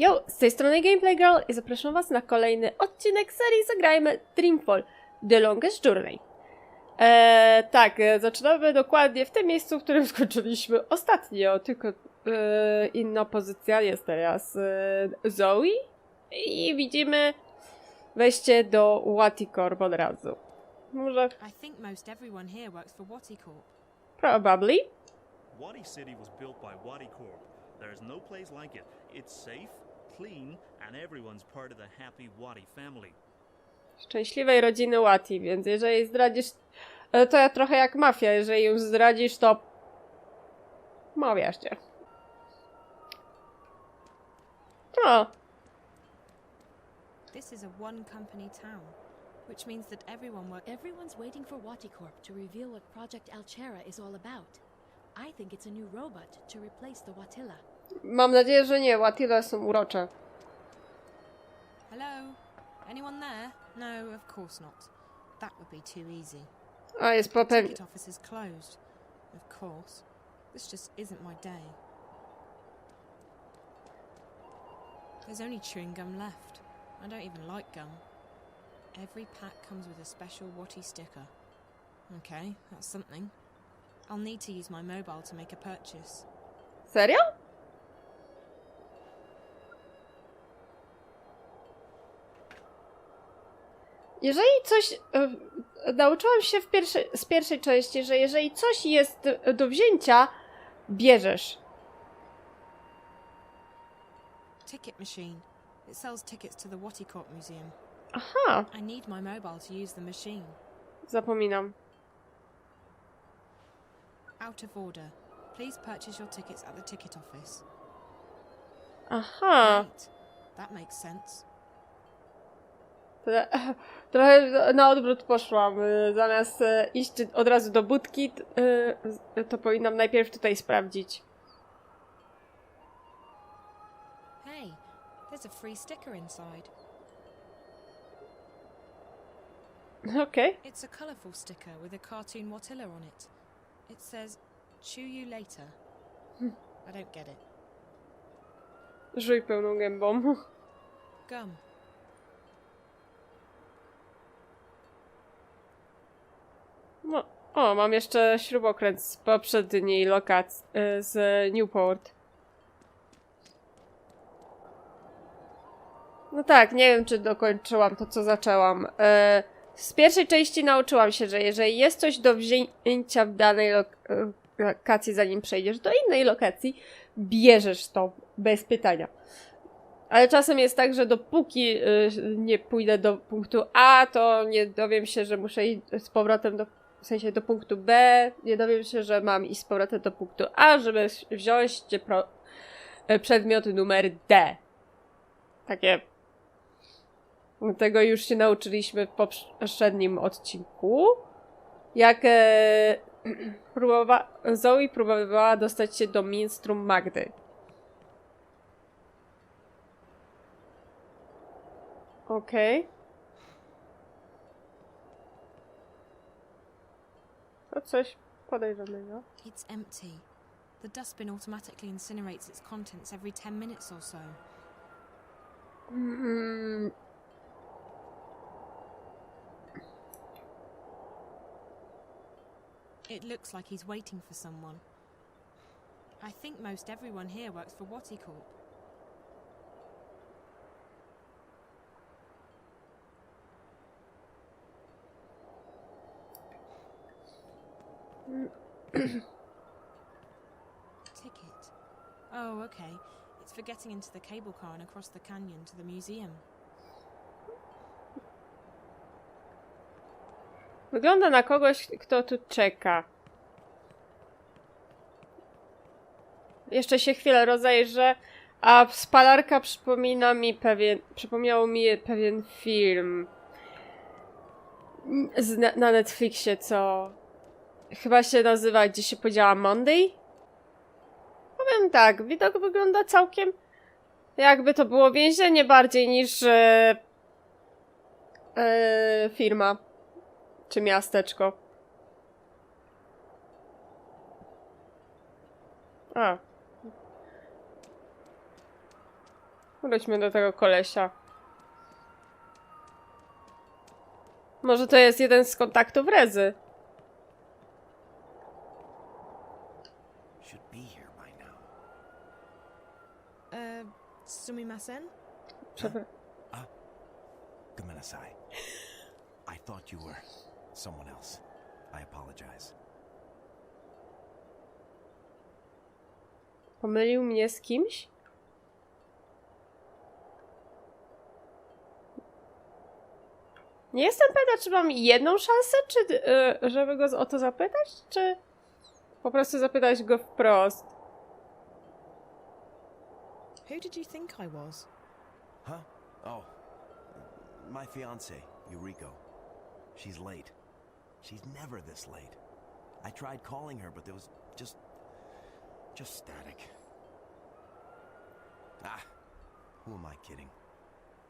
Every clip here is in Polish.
Yo, z tej strony Gameplay Girl i zapraszam was na kolejny odcinek serii Zagrajmy Dreamfall The Longest Journey. Zaczynamy dokładnie w tym miejscu, w którym skończyliśmy ostatnio, tylko inna pozycja jest teraz Zoe i widzimy wejście do WatiCorp od razu. Może... I think most everyone here works for WatiCorp. Probably. Wati City was built by WatiCorp. There is no place like it. It's safe, clean, and everyone's part of the happy Wati family. Szczęśliwej rodziny Wati, więc jeżeli zdradzisz... To ja trochę jak mafia, jeżeli ją zdradzisz, to... Mawiasz cię. O. This is a one-company town, which means that Everyone's waiting for WatiCorp to reveal what Project Alchera is all about. I think it's a new robot to replace the Watilla. Mam nadzieję, że nie. Watile są urocze. Hello? Anyone there? No, of course not. That would be too easy. A, jest The potem... ticket office is closed. Of course. This just isn't my day. There's only chewing gum left. I don't even like gum. Every pack comes with a special Wati sticker. Okay, that's something. I'll need to use my mobile to make a purchase. Serio? Jeżeli coś... nauczyłam się z pierwszej części, że jeżeli coś jest do wzięcia, bierzesz. Ticket machine. It sells tickets to the WatiCorp Museum. Aha, I need my mobile to use the machine. zapominam. Out of order. Please purchase your tickets at the ticket office. Aha. Right. That makes sense. Trochę na odwrót poszłam. Zamiast iść od razu do budki, to powinnam najpierw tutaj sprawdzić. Hey, there's a free sticker inside. Okej. It's a colourful sticker with a cartoon Watilla on it. It says, chew you later. I don't get it. Żuj pełną gębą. Gum. No, o, mam jeszcze śrubokręt z poprzedniej lokacji, z Newport. No tak, nie wiem, czy dokończyłam to, co zaczęłam. Z pierwszej części nauczyłam się, że jeżeli jest coś do wzięcia w danej lokacji, zanim przejdziesz do innej lokacji, bierzesz to bez pytania. Ale czasem jest tak, że dopóki nie pójdę do punktu A, to nie dowiem się, że muszę iść z powrotem w sensie do punktu B, nie dowiem się, że mam iść z powrotem do punktu A, żeby wziąć przedmiot numer D. Takie... Tego już się nauczyliśmy w poprzednim odcinku. Jak Zoe próbowała dostać się do ministrum Magdy. Okej. To coś podejrzanego. It's empty. The dustbin automatically incinerates its contents every 10 minutes or so. It looks like he's waiting for someone. I think most everyone here works for WatiCorp. Ticket. Oh, okay. It's for getting into the cable car and across the canyon to the museum. Wygląda na kogoś, kto tu czeka. Jeszcze się chwilę rozejrzę, a spalarka przypomniało mi pewien film na Netflixie, co chyba się nazywa Gdzie się podziała Monday? Powiem tak, widok wygląda całkiem jakby to było więzienie bardziej niż firma. Czy miasteczko. A. Wróćmy do tego kolesia. Może to jest jeden z kontaktów Rezy. Should be here by now. すみません Przepraszam. Gomenasai. I thought you were someone else. I apologize. Pomylił mnie z kimś? Nie jestem pewna, czy mam jedną szansę, czy żeby go o to zapytać, czy po prostu zapytać go wprost. Who did you think I was? Huh? Oh. My fiance, Yuriko. She's late. She's never this late. I tried calling her, but there was just static. Ah, who am I kidding?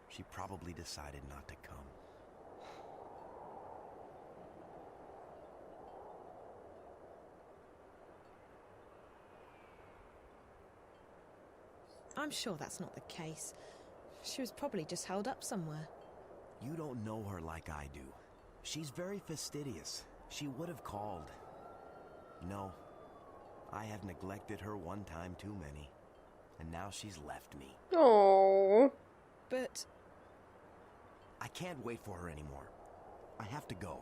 She probably decided not to come. I'm sure that's not the case. She was probably just held up somewhere. You don't know her like I do. She's very fastidious. She would have called. No, I have neglected her one time too many. And now she's left me. O. But I can't wait for her anymore. I have to go.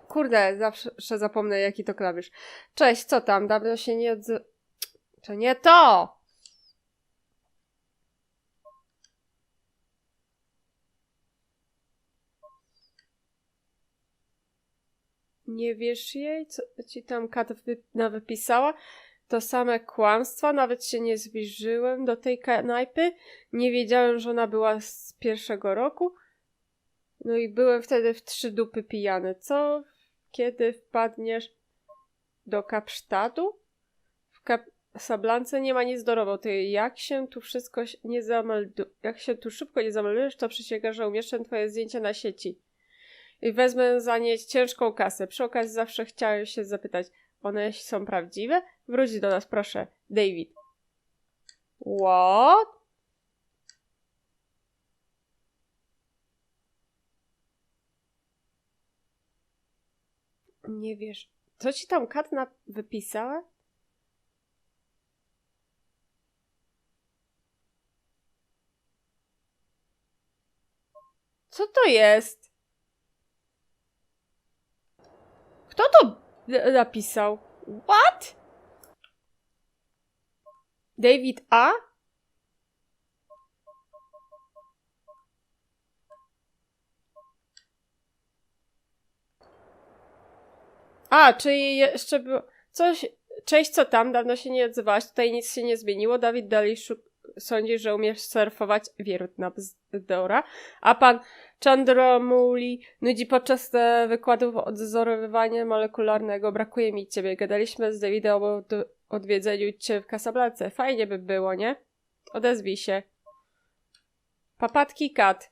Kurde, zawsze zapomnę, jaki to klawisz. Cześć, co tam? Dawno się nie To nie to! Nie wiesz jej, co ci tam Kat wypisała? To same kłamstwa, nawet się nie zbliżyłem do tej knajpy. Nie wiedziałem, że ona była z pierwszego roku. No i byłem wtedy w 3 dupy pijany. Co? Kiedy wpadniesz do Kapsztadu? W Casablance nie ma nic do roboty. Jak się tu szybko nie zameldujesz, to przysięgam, że umieszczę twoje zdjęcia na sieci. I wezmę za nie ciężką kasę. Przy okazji zawsze chciałem się zapytać, one są prawdziwe? Wróć do nas, proszę. David. What? Nie wiesz. Co ci tam Kat wypisała? Co to jest? Kto to napisał? What? David A? Czyli jeszcze było... Coś... Cześć, co tam? Dawno się nie odzywałaś. Tutaj nic się nie zmieniło. Dawid dalej sądzi, że umiesz surfować. Wierutna bzdura. A pan Chandramuli nudzi podczas wykładów odzorowywania molekularnego. Brakuje mi ciebie. Gadaliśmy z Davidem o odwiedzeniu cię w Casablance. Fajnie by było, nie? Odezwij się. Papatki Kat.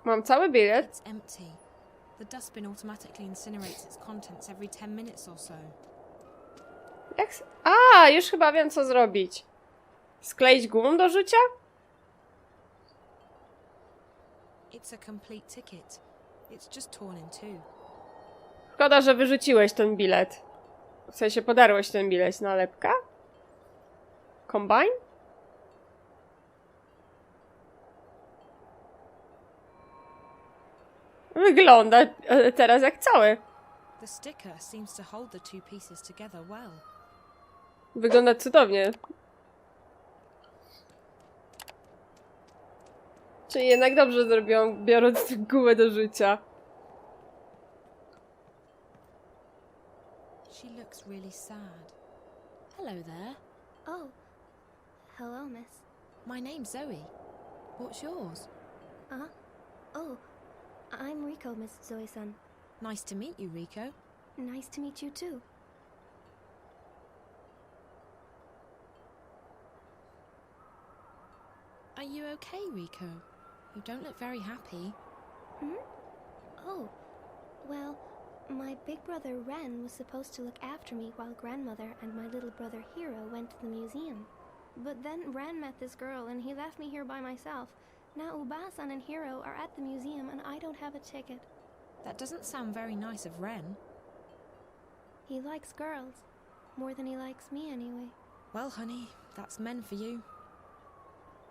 Mam cały bilet. it's empty. The dustbin automatically incinerates its contents every 10 minutes or so. Już chyba wiem, co zrobić. Skleić gumą do rzucia? It's a complete ticket. It's just torn in two. Szkoda, że wyrzuciłeś ten bilet. W sensie podarłeś ten bilet. Nalepka? Combine? Wygląda teraz jak cały. The sticker seems to hold the two pieces together well. Wygląda cudownie. Czyli jednak dobrze zrobiłam, biorąc tę gumę do życia. She looks really sad. Hello there. Oh, hello, miss. My name's Zoe. What's yours? Oh, I'm Rico, Miss Zoe-san. Nice to meet you, Rico. Nice to meet you too. Are you okay, Rico? You don't look very happy. Oh, well, my big brother Ren was supposed to look after me while grandmother and my little brother Hiro went to the museum. But then Ren met this girl and he left me here by myself. Now Uba-san and Hiro are at the museum and I don't have a ticket. That doesn't sound very nice of Ren. He likes girls. More than he likes me anyway. Well, honey, that's men for you.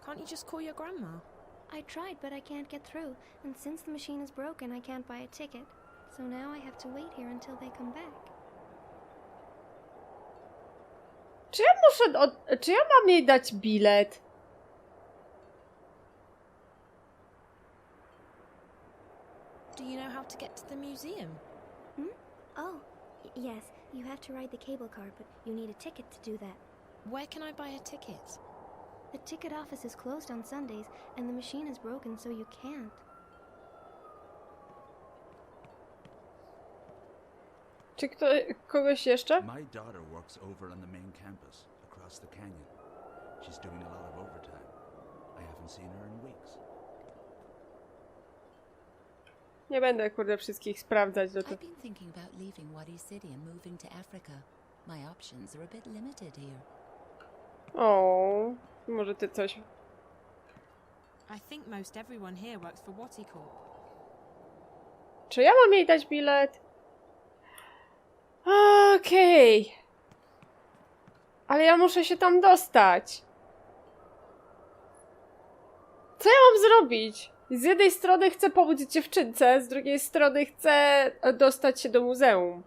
Can't you just call your grandma? I tried, but I can't get through. And since the machine is broken, I can't buy a ticket. So now I have to wait here until they come back. Czy ja mam jej dać bilet? Do you know how to get to the museum? Oh, yes. You have to ride the cable car, but you need a ticket to do that. Where can I buy a ticket? The ticket office is closed on Sundays, and the machine is broken, so you can't. Czy kogoś jeszcze? My daughter works over on the main campus, across the canyon. She's doing a lot of overtime. I haven't seen her in weeks. Nie będę, kurde, wszystkich sprawdzać do I've tego. been thinking about leaving Wadi City and moving to Africa. My options are a bit limited here. O, może ty coś. I think most everyone here works for WatiCorp. Czy ja mam jej dać bilet? Okej. Ale ja muszę się tam dostać. Co ja mam zrobić? Z jednej strony chcę pomóc dziewczynce, z drugiej strony chcę dostać się do muzeum.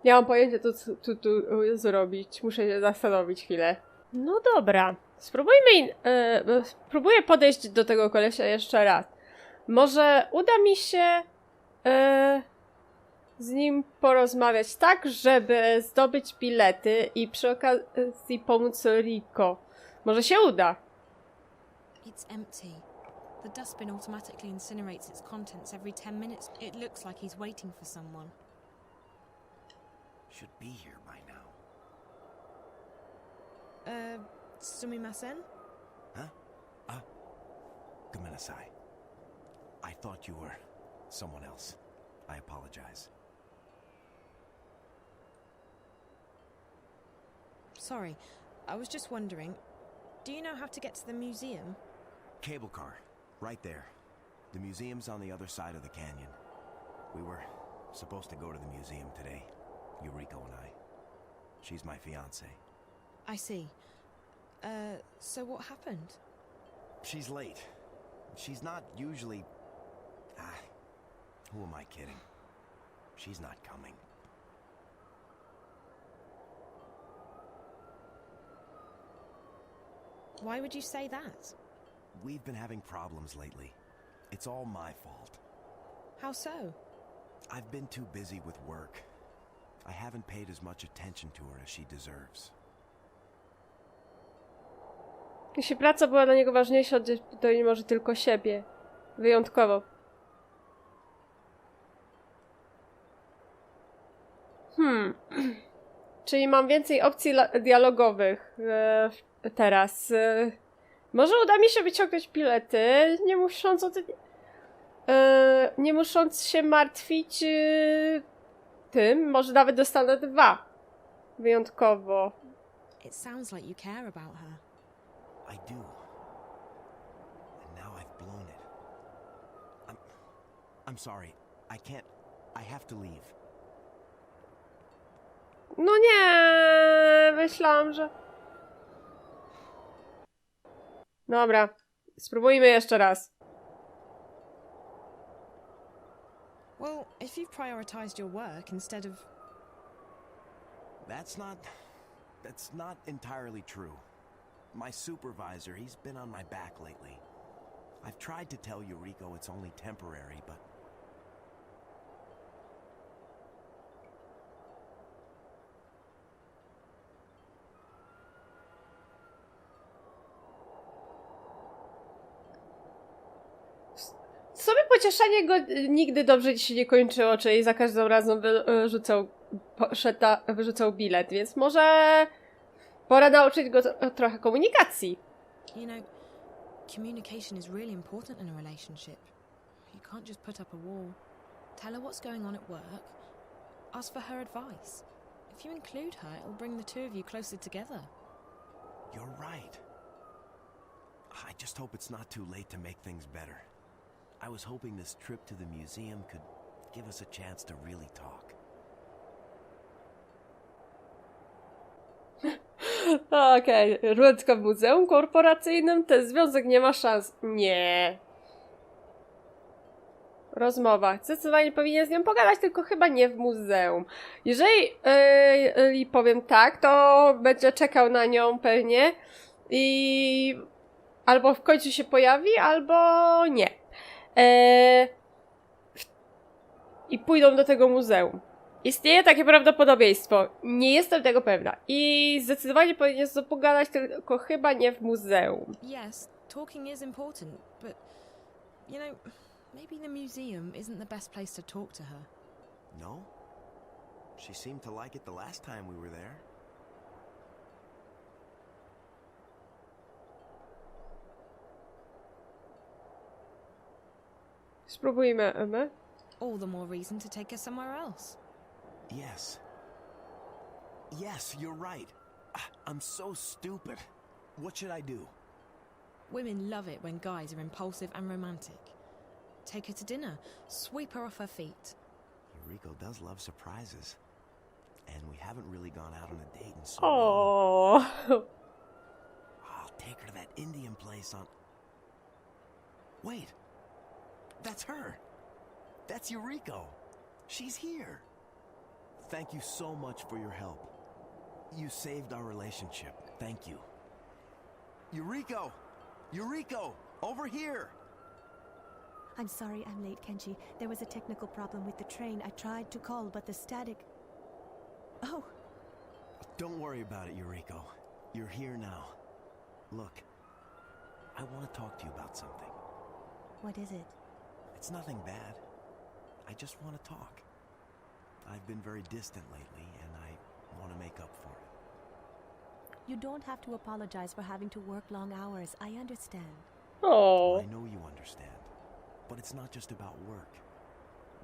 Nie mam pojęcia, co tu zrobić. Muszę się zastanowić chwilę. No dobra. Spróbuję podejść do tego kolesia jeszcze raz. Może uda mi się z nim porozmawiać tak, żeby zdobyć bilety i przy okazji pomóc Rico. Może się uda. It's empty. The dustbin automatically incinerates its contents every 10 minutes. It looks like he's waiting for someone. Should be here by now. Sumimasen? Huh? Gomenasai. I thought you were someone else. I apologize. Sorry, I was just wondering, do you know how to get to the museum? Cable car. Right there. The museum's on the other side of the canyon. We were supposed to go to the museum today. Yuriko and I. She's my fiancée. I see. So what happened? She's late. She's not usually... who am I kidding? She's not coming. Why would you say that? We've been having problems lately. It's all my fault. How so? I've been too busy with work. I haven't paid as much attention to her as she deserves. Jeśli praca była dla niego ważniejsza, to nie może tylko siebie. Wyjątkowo. Czyli mam więcej opcji dialogowych teraz. Może uda mi się wyciągnąć bilety, nie musząc się martwić tym. Może nawet dostanę 2. Wyjątkowo. It sounds like you care about her. I do. And now I've blown it. I'm sorry. I can't... I have to leave. No nie, myślałam, że... Dobra, spróbujmy jeszcze raz. Well, if you've prioritized your work instead of... That's not entirely true. My supervisor, he's been on my back lately. I've tried to tell Yuriko it's only temporary, but... sumie pocieszenie go nigdy dobrze się nie kończyło, czyli za każdym razem wyrzucał bilet, więc może pora nauczyć go trochę komunikacji. You know, communication is really important in a relationship. You can't just put up a wall. Tell her what's going on at work. Ask for her advice. If you include her, it'll bring the two of you closer together. You're right. I just hope it's not too late to make things better. I was hoping this trip to the museum could give us a chance to really talk. Okej, rundka w muzeum korporacyjnym, ten związek nie ma szans. Nie. Rozmowa. Zdecydowanie powinien z nią pogadać, tylko chyba nie w muzeum. Jeżeli powiem tak, to będzie czekał na nią pewnie i albo w końcu się pojawi, albo nie. I pójdą do tego muzeum. Istnieje takie prawdopodobieństwo. Nie jestem tego pewna. I zdecydowanie powinien sobie pogadać, tylko chyba nie w muzeum. Yes, talking is important, but, you know, maybe the museum isn't the best place to talk to her. No? She seemed to like it the last time we were there. Spróbujmy, Emma. All the more reason to take her somewhere else. Yes. Yes, you're right. I'm so stupid. What should I do? Women love it when guys are impulsive and romantic. Take her to dinner, sweep her off her feet. Eureka does love surprises. And we haven't really gone out on a date in so long. I'll take her to that Indian place on... Wait! That's her! That's Eureka! She's here! Thank you so much for your help. You saved our relationship. Thank you. Eureka! Eureka! Over here! I'm sorry I'm late, Kenji. There was a technical problem with the train. I tried to call, but the static... Oh! Don't worry about it, Eureka. You're here now. Look, I want to talk to you about something. What is it? It's nothing bad. I just want to talk. I've been very distant lately, and I want to make up for it. You don't have to apologize for having to work long hours. I understand. Oh. I know you understand. But it's not just about work.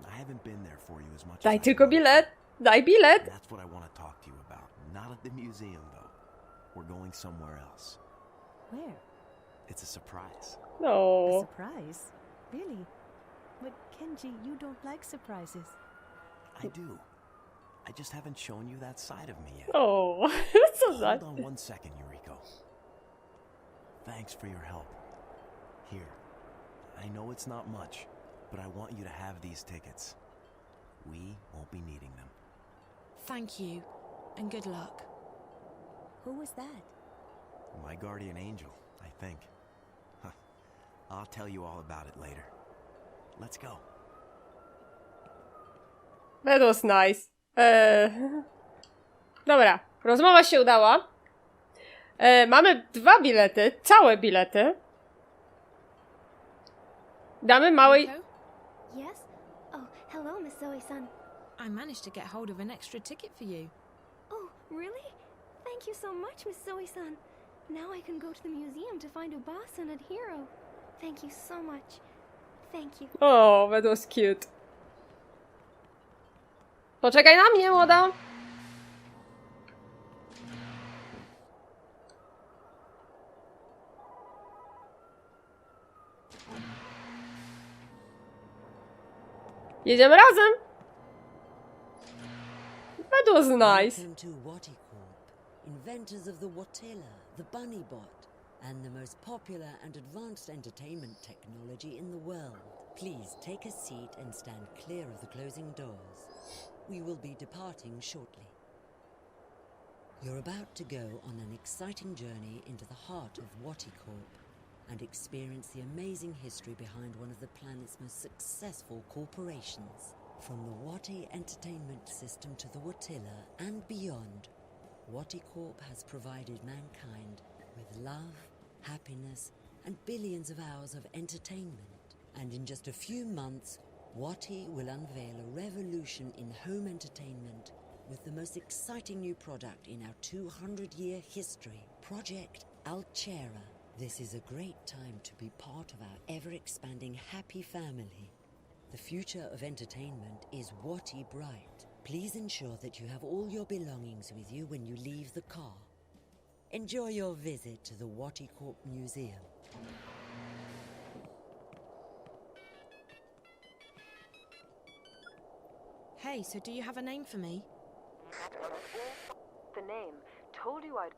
I haven't been there for you as much Daj as tylko bilet! Daj bilet! That's what I want to talk to you about. Not at the museum, though. We're going somewhere else. Where? It's a surprise. A No. surprise? Really? But Kenji, you don't like surprises. I do. I just haven't shown you that side of me yet. O, co za... Hold on one second, Eureka. Thanks for your help. Here. I know it's not much, but I want you to have these tickets. We won't be needing them. Thank you, and good luck. Who was that? My guardian angel, I think. Huh. I'll tell you all about it later. Let's go. That was nice. Dobra, rozmowa się udała. Mamy 2 bilety, całe bilety. Damy małej... Rico, Yes? Oh, hello, Miss Zoe-san. I managed to get hold of an extra ticket for you. Oh, really? Thank you so much, Miss Zoe-san. Now I can go to the museum to find Uba-san and Hiro. Thank you so much. Thank you. O, that was cute. Poczekaj na mnie, młoda. Jedziemy razem. That was nice. Welcome to WatiCorp, inventors of the Watilla, the Bunny Bot, and the most popular and advanced entertainment technology in the world. Please take a seat and stand clear of the closing doors. We will be departing shortly. You're about to go on an exciting journey into the heart of WatiCorp and experience the amazing history behind one of the planet's most successful corporations. From the Wati entertainment system to the Watilla and beyond, WatiCorp has provided mankind with love, happiness, and billions of hours of entertainment. And in just a few months, Wati will unveil a revolution in home entertainment with the most exciting new product in our 200-year history, Project Altera. This is a great time to be part of our ever-expanding happy family. The future of entertainment is Wati bright. Please ensure that you have all your belongings with you when you leave the car. Enjoy your visit to the WatiCorp Museum. Hey, so do you have a name for me? The name. Told you I'd...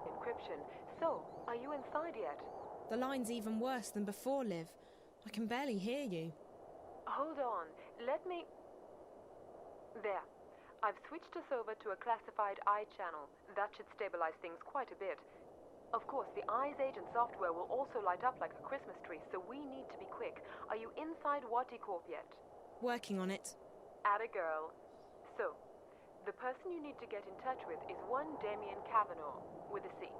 Encryption. So, are you inside yet? The line's even worse than before, Liv. I can barely hear you. Hold on. Let me... There. I've switched us over to a classified eye channel. That should stabilize things quite a bit. Of course, the Eyes Agent software will also light up like a Christmas tree, so we need to be quick. Are you inside WatiCorp yet? Working on it. Atta girl. So, the person you need to get in touch with is one Damien Cavanaugh, with a C.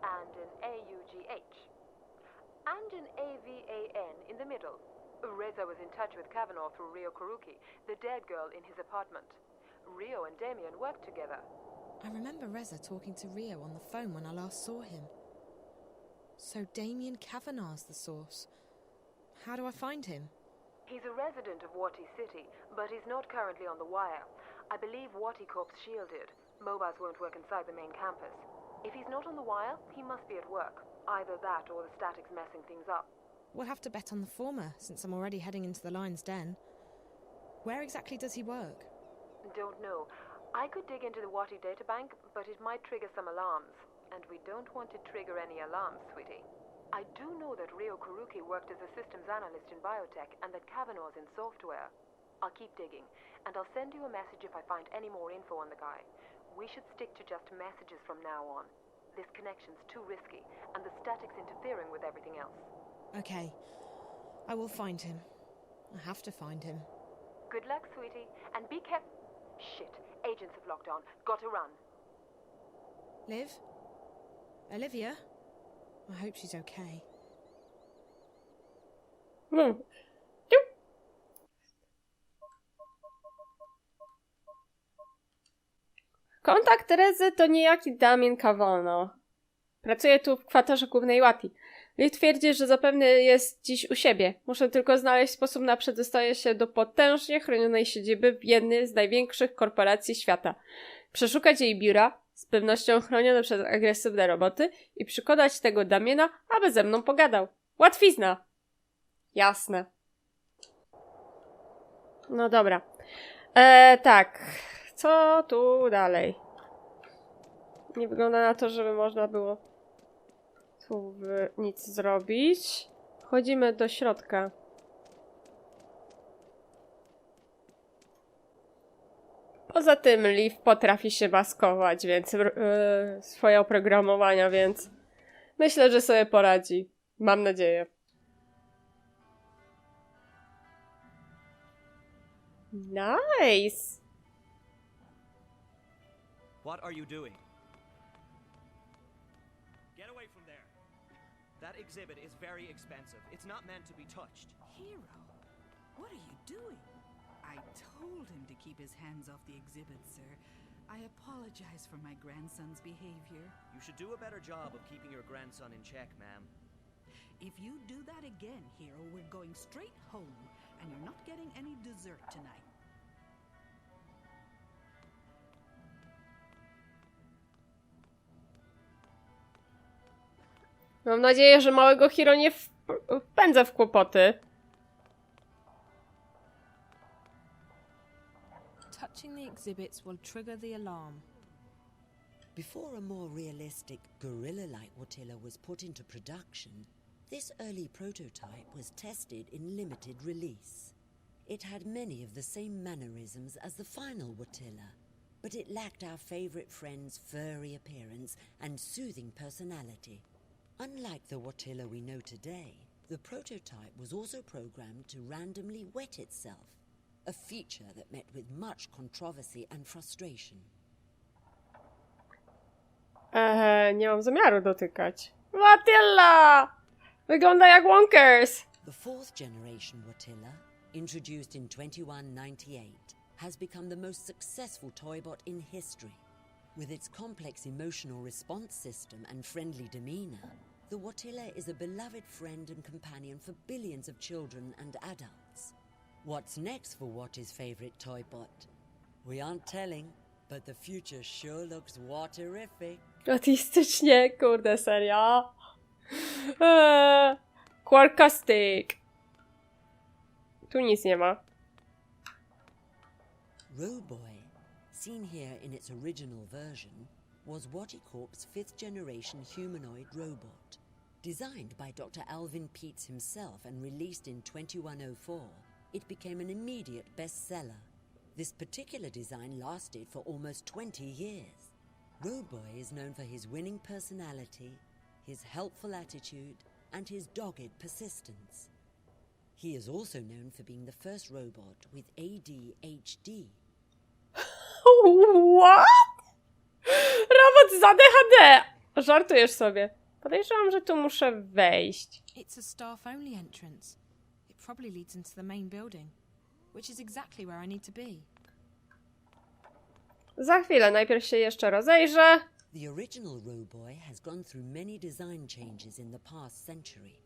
And an A-U-G-H. And an A-V-A-N in the middle. Reza was in touch with Cavanaugh through Rio Kuruki, the dead girl in his apartment. Rio and Damien worked together. I remember Reza talking to Rio on the phone when I last saw him. So Damien Cavanaugh's the source. How do I find him? He's a resident of Wati City, but he's not currently on the wire. I believe WatiCorp's shielded. Mobiles won't work inside the main campus. If he's not on the wire, he must be at work. Either that or the static's messing things up. We'll have to bet on the former, since I'm already heading into the lion's den. Where exactly does he work? Don't know. I could dig into the Wati databank, but it might trigger some alarms. And we don't want to trigger any alarms, sweetie. I do know that Rio Kuruki worked as a systems analyst in biotech and that Cavanaugh's in software. I'll keep digging, and I'll send you a message if I find any more info on the guy. We should stick to just messages from now on. This connection's too risky, and the static's interfering with everything else. Okay. I will find him. I have to find him. Good luck, sweetie, and be careful. Shit, agents have locked on. Gotta run. Liv? Olivia? I hope she's okay. Kontakt Rezy to niejaki Damien Cavanaugh. Pracuje tu w kwaterze głównej Wati. Liv twierdzi, że zapewne jest dziś u siebie. Muszę tylko znaleźć sposób na przedostanie się do potężnie chronionej siedziby w jednej z największych korporacji świata. Przeszukać jej biura, z pewnością chronione przez agresywne roboty, i przekonać tego Damiena, aby ze mną pogadał. Łatwizna! Jasne. No dobra. Tak. Co tu dalej? Nie wygląda na to, żeby można było tu nic zrobić. Wchodzimy do środka. Poza tym Liv potrafi się maskować, więc swoje oprogramowania, więc myślę, że sobie poradzi. Mam nadzieję. Nice! What are you doing? Get away from there. That exhibit is very expensive. It's not meant to be touched. Hero, what are you doing? I told him to keep his hands off the exhibit, sir. I apologize for my grandson's behavior. You should do a better job of keeping your grandson in check, ma'am. If you do that again, Hero, we're going straight home, and you're not getting any dessert tonight. Mam nadzieję, że małego Hiro nie wpędza w kłopoty. Touching the exhibits will trigger the alarm. Before a more realistic, gorilla-like Watilla was put into production, this early prototype was tested in limited release. It had many of the same mannerisms as the final Watilla, but it lacked our favorite friend's furry appearance and soothing personality. Unlike the Watilla we know today, the prototype was also programmed to randomly wet itself, a feature that met with much controversy and frustration. Nie mam zamiaru dotykać. Watilla! Wygląda jak Wonkers! The fourth generation Watilla, introduced in 2198, has become the most successful toybot in history. With its complex emotional response system and friendly demeanor, the Watilla is a beloved friend and companion for billions of children and adults. What's next for Watty's favorite toybot? We aren't telling, but the future sure looks Watterific. Artystycznie, kurde, serio. Quarkastic. Tu nic nie ma. Roboy, seen here in its original version, was WatiCorp's fifth-generation humanoid robot. Designed by Dr. Alvin Peets himself and released in 2104, it became an immediate bestseller. This particular design lasted for almost 20 years. Roboy is known for his winning personality, his helpful attitude, and his dogged persistence. He is also known for being the first robot with ADHD. What? Robot z ADHD! Żartujesz sobie. Podejrzewam, że tu muszę wejść. It's a staff-only entrance. It probably leads into the main building, which is exactly where I need to be. Za chwilę, najpierw się jeszcze rozejrzę. The original Roboy has gone through many design changes in the past century.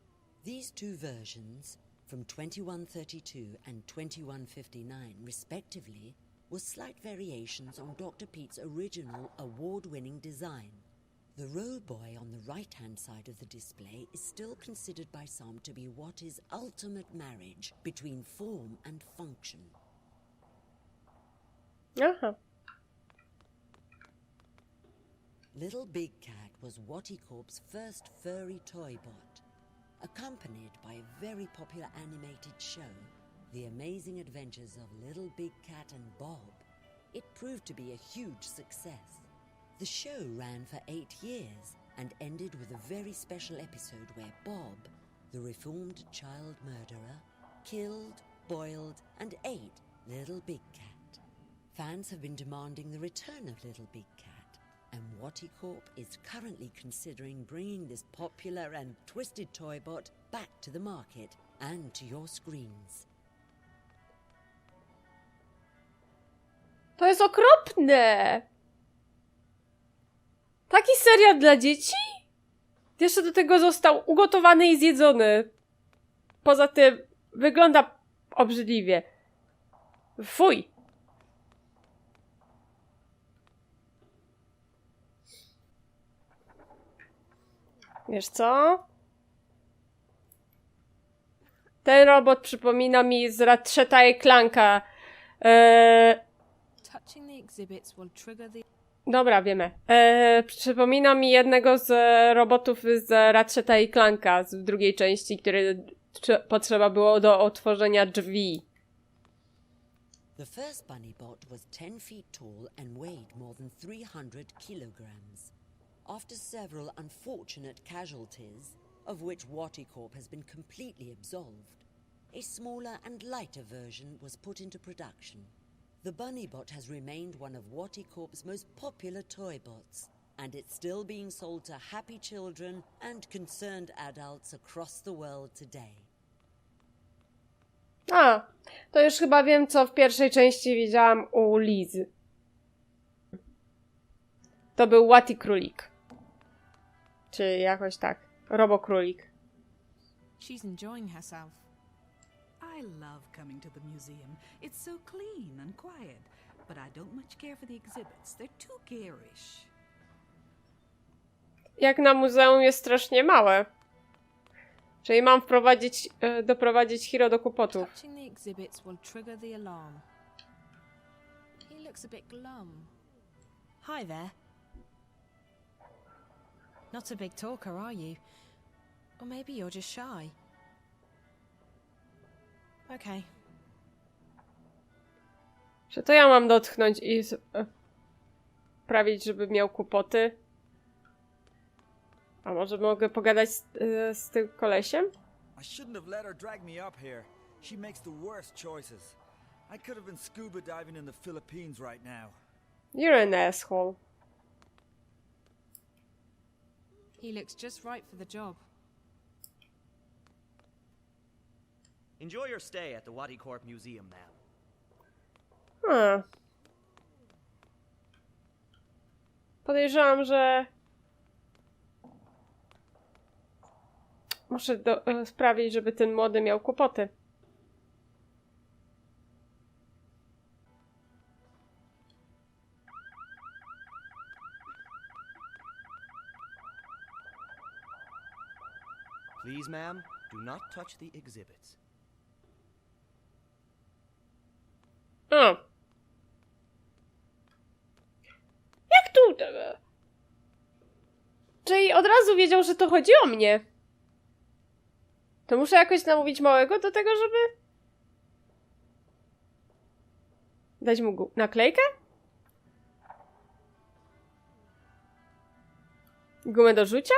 These two versions, from 2132 and 2159 respectively, were slight variations on Dr. Pete's original award-winning design. The Roboy on the right-hand side of the display is still considered by some to be Watty's ultimate marriage between form and function. Aha. Little Big Cat was WatiCorp's first furry toy bot. Accompanied by a very popular animated show, The Amazing Adventures of Little Big Cat and Bob, it proved to be a huge success. The show ran for 8 years and ended with a very special episode where Bob, the reformed child murderer, killed, boiled, and ate Little Big Cat. Fans have been demanding the return of Little Big Cat, and WatiCorp is currently considering bringing this popular and twisted toybot back to the market and to your screens. To jest okropne! Taki serial dla dzieci? Jeszcze do tego został ugotowany i zjedzony. Poza tym wygląda obrzydliwie. Fuj! Wiesz co? Ten robot przypomina mi z Ratcheta i Clanka. Touching the exhibits will trigger the... Dobra, wiemy. Przypomina mi jednego z robotów z Ratcheta i Clanka z drugiej części, który potrzeba było do otworzenia drzwi. The first bunny bot was 10 feet tall and weighed more than 300 kilograms. After several unfortunate casualties, of which WatiCorp has been completely absolved, a smaller and lighter version was put into production. The bunny bot has remained one of WatiCorp's most popular toy bots, and it's still being sold to happy children and concerned adults across the world today. A, to już chyba wiem, co w pierwszej części widziałam u Lizy. To był Watikrólik. Czy jakoś tak. Robokrólik. She's enjoying herself. I love coming to the museum. It's so clean and quiet, but I don't much care for the exhibits. They're too garish. Jak na muzeum jest strasznie małe. Czyli mam doprowadzić Hiro do kłopotów. Touching the exhibits will trigger the alarm. He looks a bit glum. Hi there. Not a big talker, are you? Or maybe you're just shy. Okay. Czy to ja mam dotknąć i sprawić, żeby miał kłopoty? A może mogę pogadać z tym kolesiem? I shouldn't have let her drag me up here. She makes the worst choices. I could have been scuba diving in the Philippines right now. You're an asshole. He looks just right for the job. Enjoy your stay at the WatiCorp Museum, ma'am. Podejrzewam, że muszę sprawić, żeby ten młody miał kłopoty. Please, ma'am, do not touch the exhibits. Jak tu? Czyli od razu wiedział, że to chodzi o mnie. To muszę jakoś namówić małego do tego, żeby dać mu naklejkę? Gumę do rzucia?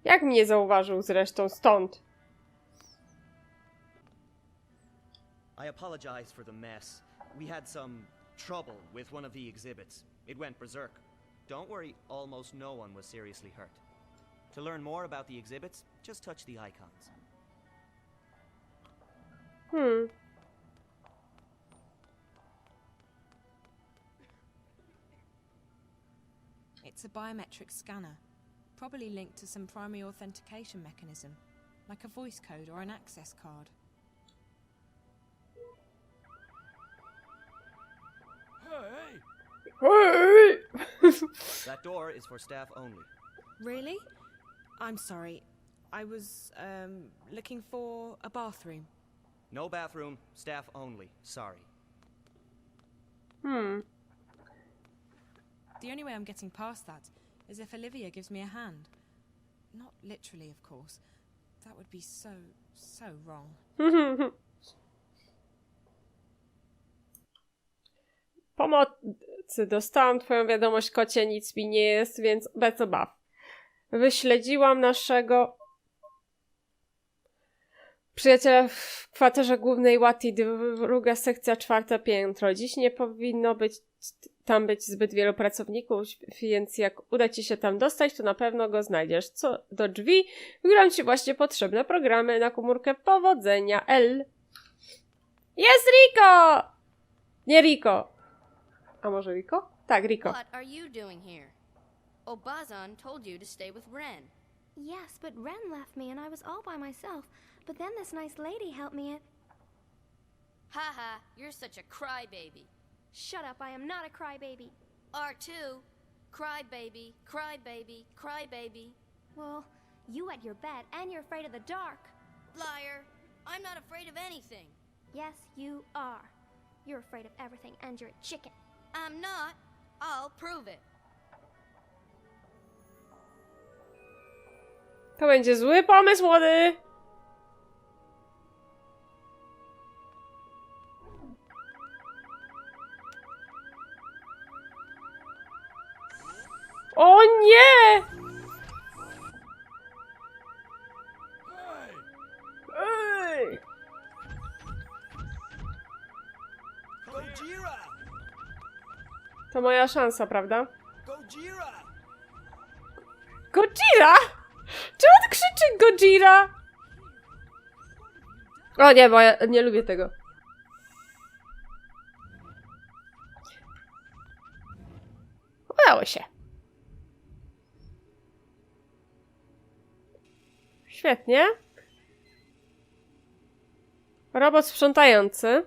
Jak mnie zauważył zresztą stąd? I apologize for the mess. We had some trouble with one of the exhibits. It went berserk. Don't worry, almost no one was seriously hurt. To learn more about the exhibits, just touch the icons. It's a biometric scanner, probably linked to some primary authentication mechanism, like a voice code or an access card. Hey! That door is for staff only. Really? I'm sorry. I was, looking for a bathroom. No bathroom, staff only. Sorry. The only way I'm getting past that is if Olivia gives me a hand. Not literally, of course. That would be so wrong. Pomocy, dostałam twoją wiadomość, kocie, nic mi nie jest, więc bez obaw. Wyśledziłam naszego przyjaciela w kwaterze głównej Wati, druga sekcja, 4. piętro. Dziś nie powinno tam być zbyt wielu pracowników, więc jak uda ci się tam dostać, to na pewno go znajdziesz. Co do drzwi, wygram ci właśnie potrzebne programy na komórkę. Powodzenia, L. Jest Rico! Nie Rico. A może Rico? Tak, Rico. What are you doing here? Obazan told you to stay with Ren. Yes, but Ren left me and I was all by myself. But then this nice lady helped me and... Haha, you're such a crybaby. Shut up, I am not a crybaby. R2, crybaby, crybaby, crybaby. Well, you wet your bed and you're afraid of the dark. Liar, I'm not afraid of anything. Yes, you are. You're afraid of everything and you're a chicken. I'm not. I'll prove it. To będzie zły pomysł, młody! O nie! Ej! To moja szansa, prawda? Gojira? Czemu on krzyczy Gojira? O nie, bo ja nie lubię tego. Udało się. Świetnie. Robot sprzątający.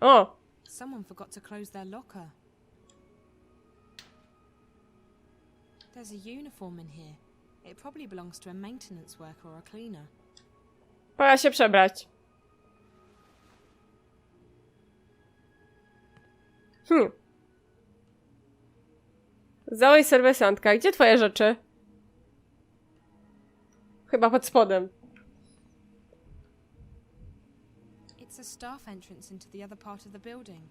O! Someone forgot to close their locker. There's a uniform in here. It probably belongs to a maintenance worker or a cleaner. Pora się przebrać. Zoë serwisantka, gdzie twoje rzeczy? Chyba pod spodem. It's a staff entrance into the other part of the building.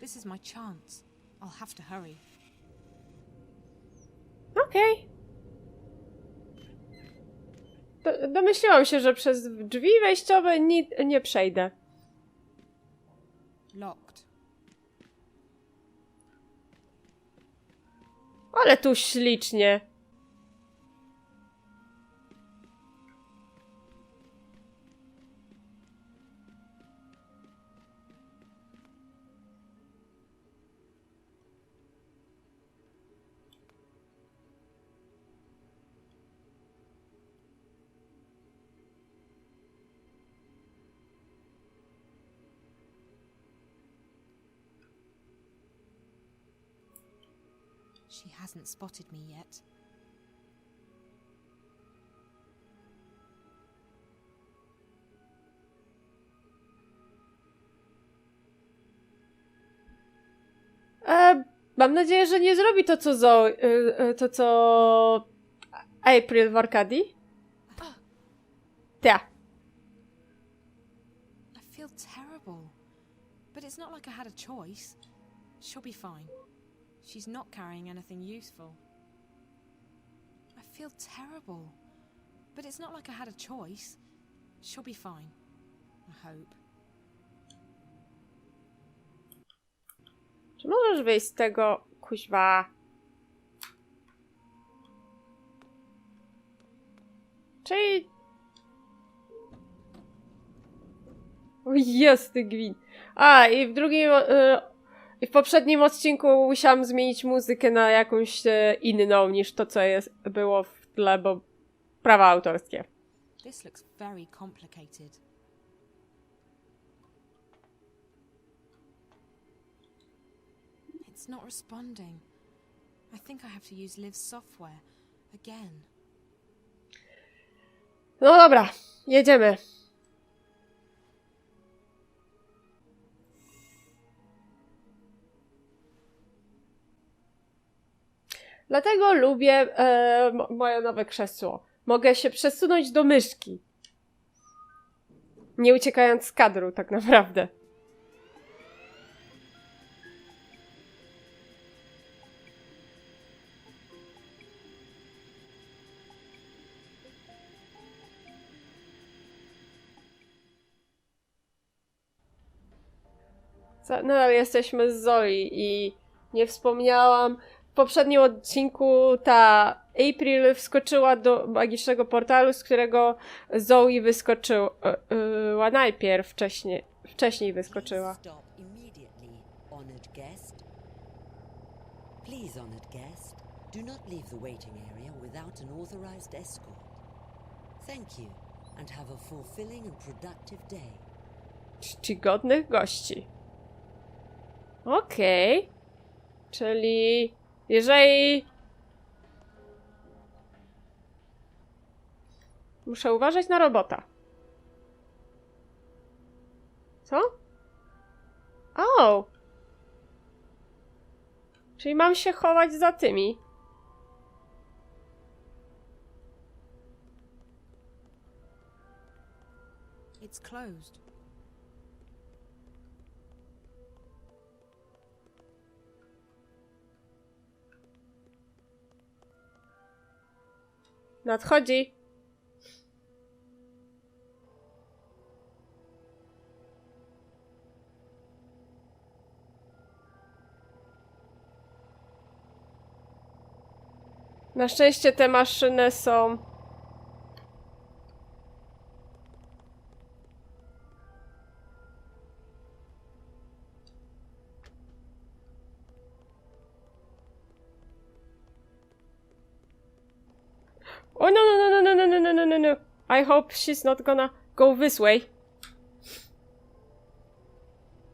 This is my chance. I'll have to hurry. Okej. Domyśliłam się, że przez drzwi wejściowe nie przejdę. Locked. Ale tu ślicznie. She hasn't spotted me yet. Mam nadzieję, że nie zrobi to, co to, co April w Arkadii. Ta. I feel terrible. But it's not like I had a choice. She'll be fine. She's not carrying anything useful. I feel terrible. But it's not like I had a choice. She'll be fine. I hope. Czy możesz wyjść z tego, kuźwa? Czyli... O, jest ty gwin. A, i w drugim... I w poprzednim odcinku musiałam zmienić muzykę na jakąś inną niż to, co było w tle, bo prawa autorskie. This looks very complicated. It's not responding. I think I have to use Liv's software again. No dobra, jedziemy. Dlatego lubię moje nowe krzesło. Mogę się przesunąć do myszki. Nie uciekając z kadru, tak naprawdę. Nadal jesteśmy z Zoe i nie wspomniałam. W poprzednim odcinku ta April wskoczyła do magicznego portalu, z którego Zoe wyskoczyła najpierw, wcześniej wyskoczyła. Please, honored guest, do not leave the waiting area without an authorized escort. Thank you, and have a fulfilling and productive day. Czcigodnych gości. Okej. Czyli jeżeli... Muszę uważać na robota. Co? O! Czyli mam się chować za tymi. It's closed. Nadchodzi. Na szczęście te maszyny są... Oh no no no no no no no no no no. I hope she's not gonna go this way.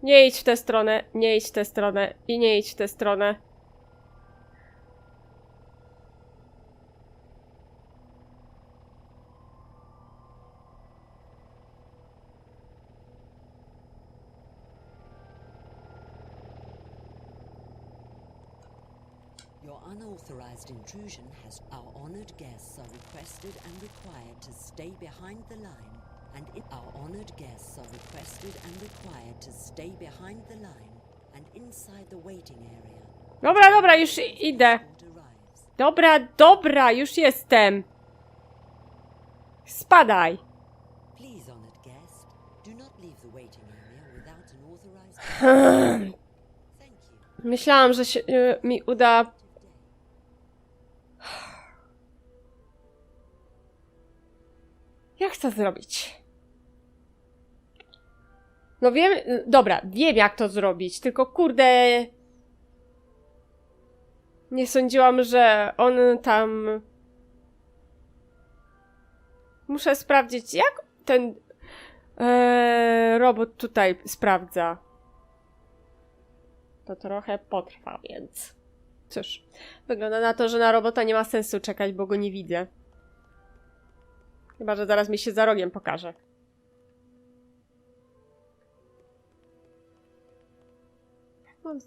Nie idź w tę stronę, nie idź w tę stronę i nie idź w tę stronę. Your unauthorized intrusion has... Our honored guests are requested and required to stay behind the line, and our honored guests are requested and required to stay behind the line and inside the waiting area. Dobra, dobra, już idę. Dobra, dobra, już jestem. Spadaj. Please, honored guest, do not leave the waiting area without an authorized. Myślałam, że się mi uda... Jak to zrobić? No wiem... Dobra, wiem jak to zrobić, tylko kurde... Nie sądziłam, że on tam... Muszę sprawdzić, jak ten robot tutaj sprawdza. To trochę potrwa, więc... Cóż, wygląda na to, że na robota nie ma sensu czekać, bo go nie widzę. Chyba że zaraz mi się za rogiem pokaże. Mam...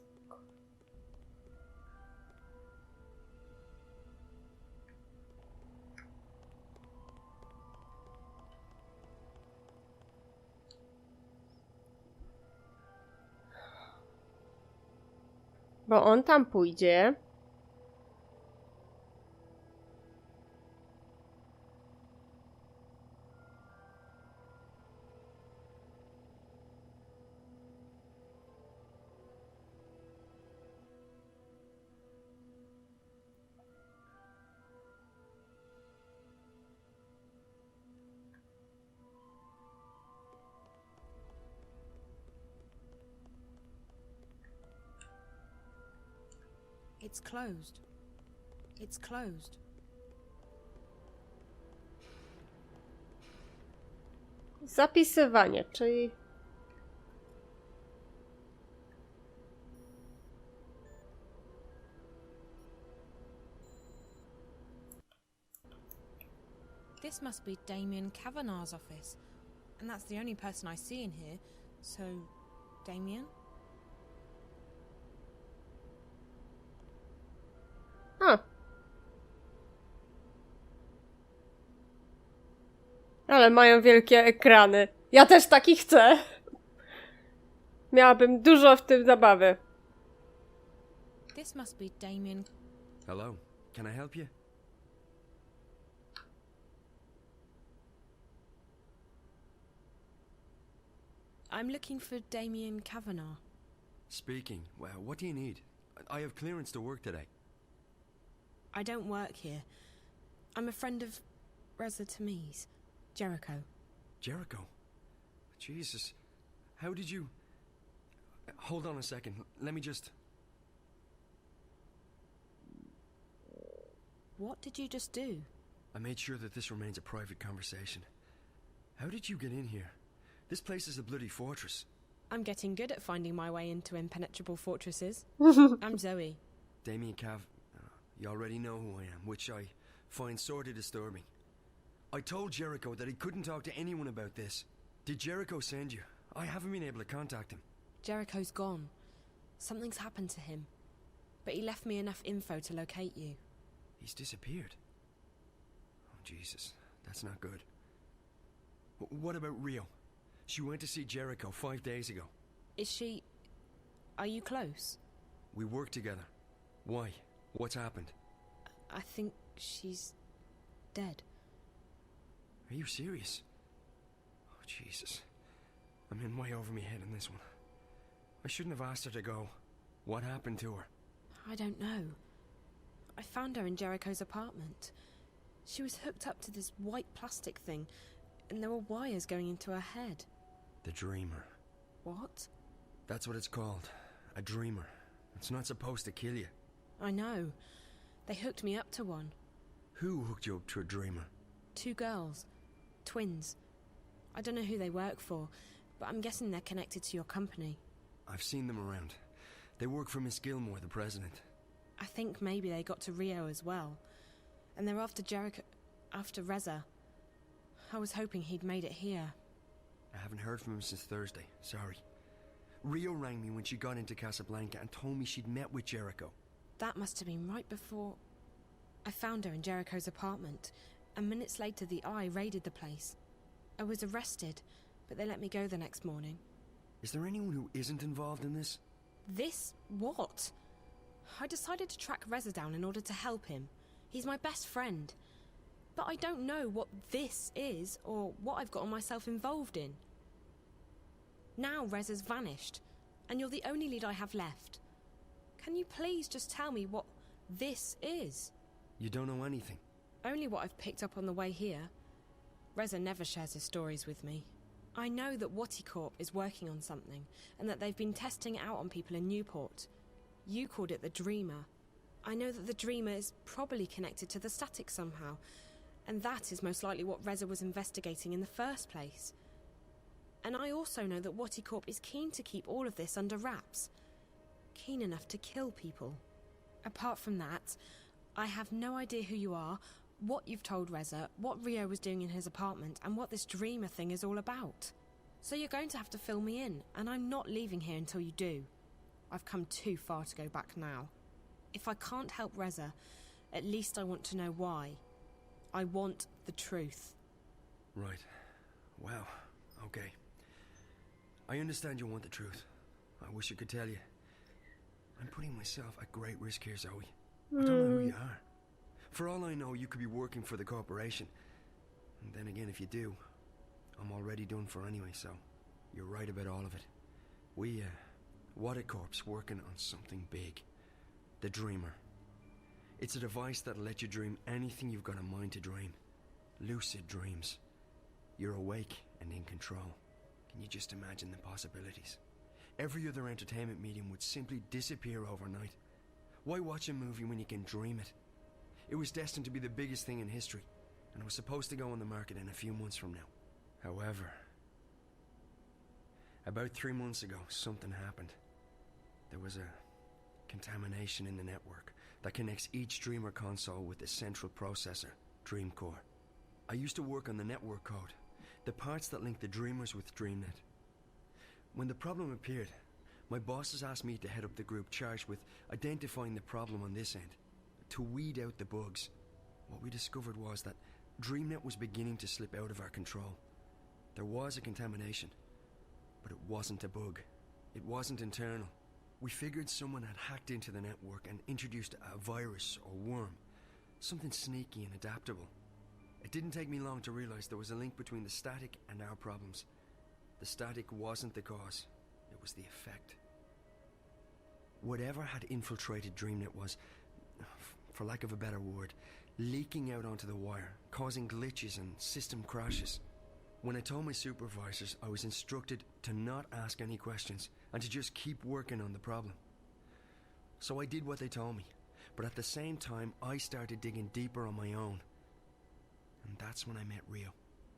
Bo on tam pójdzie. It's closed. It's closed. Zapisywanie, czyli... This must be Damien Kavanagh's office. And that's the only person I see in here. So, Damien? A. Ale mają wielkie ekrany. Ja też taki chcę. Miałabym dużo w tym zabawy. This must be Damien. Hello, can I help you? I'm looking for Damien Kavanagh. Speaking. Well, what do you need? I have clearance to work today. I don't work here. I'm a friend of Reza Tamiz, Jericho. Jericho? Jesus. How did you... Hold on a second. Let me just... What did you just do? I made sure that this remains a private conversation. How did you get in here? This place is a bloody fortress. I'm getting good at finding my way into impenetrable fortresses. I'm Zoe. Damien Cav... You already know who I am, which I find sorely disturbing. I told Jericho that he couldn't talk to anyone about this. Did Jericho send you? I haven't been able to contact him. Jericho's gone. Something's happened to him. But he left me enough info to locate you. He's disappeared. Oh, Jesus. That's not good. What about Rio? She went to see Jericho 5 days ago. Is she... Are you close? We work together. Why? What's happened? I think she's... dead. Are you serious? Oh, Jesus. I'm in way over my head in this one. I shouldn't have asked her to go. What happened to her? I don't know. I found her in Jericho's apartment. She was hooked up to this white plastic thing, and there were wires going into her head. The dreamer. What? That's what it's called. A dreamer. It's not supposed to kill you. I know. They hooked me up to one. Who hooked you up to a dreamer? 2 girls. Twins. I don't know who they work for, but I'm guessing they're connected to your company. I've seen them around. They work for Miss Gilmore, the president. I think maybe they got to Rio as well. And they're after Jericho... after Reza. I was hoping he'd made it here. I haven't heard from him since Thursday. Sorry. Rio rang me when she got into Casablanca and told me she'd met with Jericho. That must have been right before... I found her in Jericho's apartment, and minutes later the Eye raided the place. I was arrested, but they let me go the next morning. Is there anyone who isn't involved in this? This? What? I decided to track Reza down in order to help him. He's my best friend. But I don't know what this is, or what I've gotten myself involved in. Now Reza's vanished, and you're the only lead I have left. Can you please just tell me what this is? You don't know anything? Only what I've picked up on the way here. Reza never shares his stories with me. I know that WatiCorp is working on something, and that they've been testing it out on people in Newport. You called it the Dreamer. I know that the Dreamer is probably connected to the static somehow, and that is most likely what Reza was investigating in the first place. And I also know that WatiCorp is keen to keep all of this under wraps. Keen enough to kill people. Apart from that, I have no idea who you are, what you've told Reza, what Rio was doing in his apartment, and what this Dreamer thing is all about. So you're going to have to fill me in, and I'm not leaving here until you do. I've come too far to go back now. If I can't help Reza, at least I want to know why. I want the truth. Right. Well, okay. I understand you want the truth. I wish I could tell you. I'm putting myself at great risk here, Zoe. I don't know who you are. For all I know, you could be working for the corporation. And then again, if you do, I'm already done for anyway, so you're right about all of it. WatiCorp's working on something big. The Dreamer. It's a device that'll let you dream anything you've got a mind to dream. Lucid dreams. You're awake and in control. Can you just imagine the possibilities? Every other entertainment medium would simply disappear overnight. Why watch a movie when you can dream it? It was destined to be the biggest thing in history, and it was supposed to go on the market in a few months from now. However, about 3 months ago, something happened. There was a contamination in the network that connects each Dreamer console with the central processor, Dream Core. I used to work on the network code, the parts that link the Dreamers with DreamNet. When the problem appeared, my bosses asked me to head up the group charged with identifying the problem on this end, to weed out the bugs. What we discovered was that DreamNet was beginning to slip out of our control. There was a contamination, but it wasn't a bug. It wasn't internal. We figured someone had hacked into the network and introduced a virus or worm, something sneaky and adaptable. It didn't take me long to realize there was a link between the static and our problems. The static wasn't the cause, it was the effect. Whatever had infiltrated DreamNet was, for lack of a better word, leaking out onto the wire, causing glitches and system crashes. When I told my supervisors, I was instructed to not ask any questions and to just keep working on the problem. So I did what they told me, but at the same time I started digging deeper on my own. And that's when I met Rio.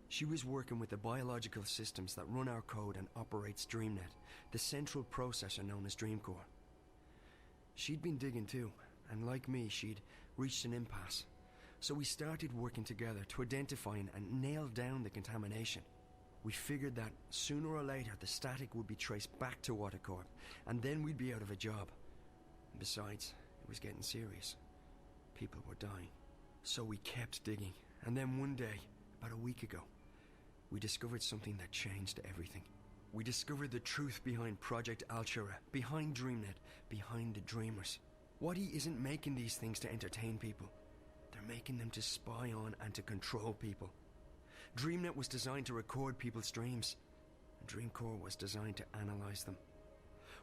She was working with the biological systems that run our code and operates DreamNet, the central processor known as DreamCore. She'd been digging too, and like me, she'd reached an impasse. So we started working together to identify and nail down the contamination. We figured that sooner or later the static would be traced back to WatiCorp, and then we'd be out of a job. Besides, it was getting serious. People were dying. So we kept digging, and then one day, about a week ago, we discovered something that changed everything. We discovered the truth behind Project Alchera, behind DreamNet, behind the Dreamers. Wati isn't making these things to entertain people. They're making them to spy on and to control people. DreamNet was designed to record people's dreams, and DreamCore was designed to analyze them.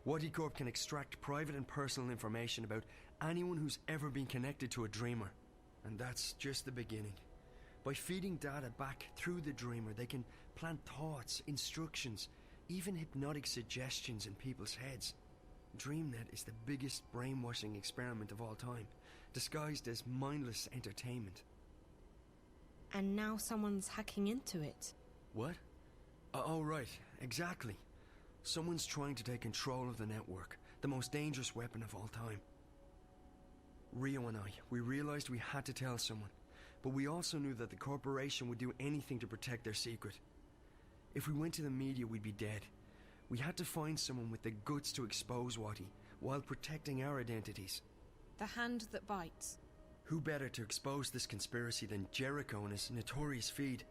WatiCorp can extract private and personal information about anyone who's ever been connected to a Dreamer. And that's just the beginning. By feeding data back through the Dreamer, they can plant thoughts, instructions, even hypnotic suggestions in people's heads. DreamNet is the biggest brainwashing experiment of all time, disguised as mindless entertainment. And now someone's hacking into it. What? Oh, right, exactly. Someone's trying to take control of the network, the most dangerous weapon of all time. Rio and I, we realized we had to tell someone, but we also knew that the corporation would do anything to protect their secret. If we went to the media, we'd be dead. We had to find someone with the guts to expose Wati, while protecting our identities. The hand that bites. Who better to expose this conspiracy than Jericho and his notorious feed?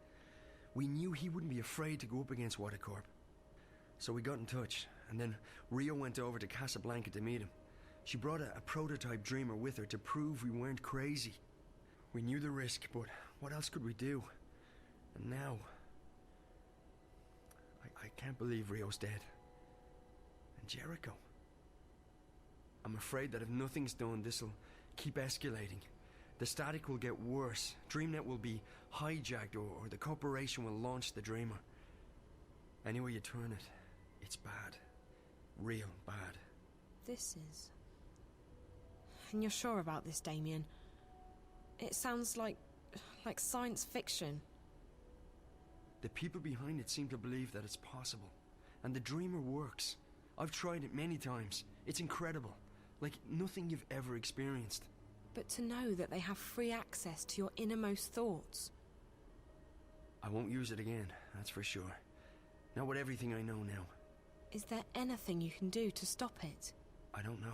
We knew he wouldn't be afraid to go up against WatiCorp. So we got in touch, and then Rio went over to Casablanca to meet him. She brought a prototype Dreamer with her to prove we weren't crazy. We knew the risk, but what else could we do? And now... I can't believe Rio's dead. And Jericho. I'm afraid that if nothing's done, this'll keep escalating. The static will get worse. DreamNet will be hijacked, or the corporation will launch the Dreamer. Anywhere you turn it, it's bad. Real bad. This is... And you're sure about this, Damien? It sounds like science fiction. The people behind it seem to believe that it's possible. And the Dreamer works. I've tried it many times. It's incredible. Like nothing you've ever experienced. But to know that they have free access to your innermost thoughts. I won't use it again, that's for sure. Not with everything I know now. Is there anything you can do to stop it? I don't know.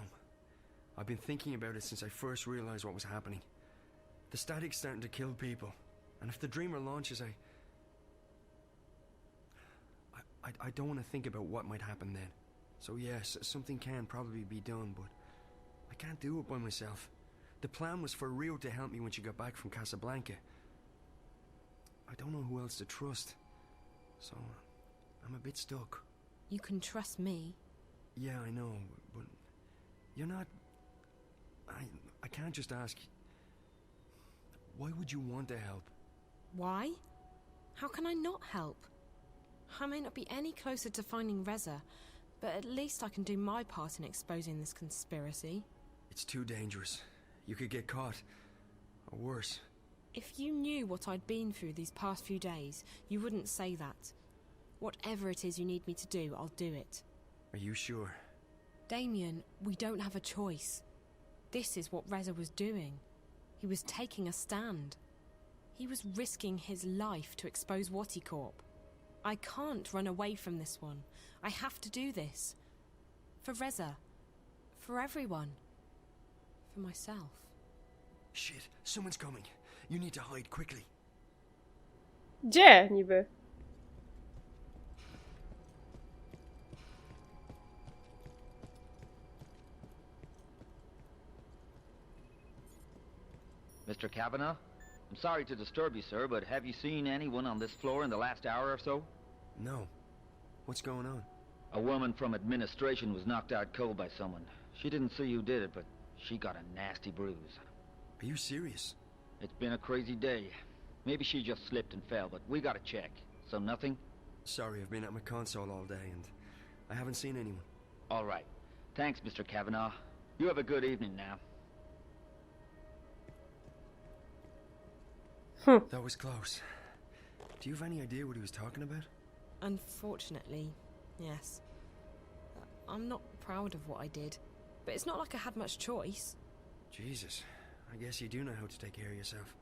I've been thinking about it since I first realized what was happening. The static's starting to kill people. And if the Dreamer launches, I don't want to think about what might happen then. So yes, something can probably be done, but I can't do it by myself. The plan was for Rio to help me when she got back from Casablanca. I don't know who else to trust. So, I'm a bit stuck. You can trust me. Yeah, I know, but you're not... I can't just ask... Why would you want to help? Why? How can I not help? I may not be any closer to finding Reza, but at least I can do my part in exposing this conspiracy. It's too dangerous. You could get caught. Or worse. If you knew what I'd been through these past few days, you wouldn't say that. Whatever it is you need me to do, I'll do it. Are you sure? Damien, we don't have a choice. This is what Reza was doing. He was taking a stand. He was risking his life to expose WatiCorp. I can't run away from this one. I have to do this. For Reza. For everyone. For myself. Shit, someone's coming. You need to hide quickly. Gdzie niby? Mr. Kavanaugh? I'm sorry to disturb you, sir, but have you seen anyone on this floor in the last hour or so? No. What's going on? A woman from administration was knocked out cold by someone. She didn't see who did it, but she got a nasty bruise. Are you serious? It's been a crazy day. Maybe she just slipped and fell, but we gotta check. So nothing? Sorry, I've been at my console all day and I haven't seen anyone. All right. Thanks, Mr. Kavanaugh. You have a good evening now. That was close. Do you have any idea what he was talking about? Unfortunately, yes. I'm not proud of what I did, but it's not like I had much choice. Jesus, I guess you do know how to take care of yourself.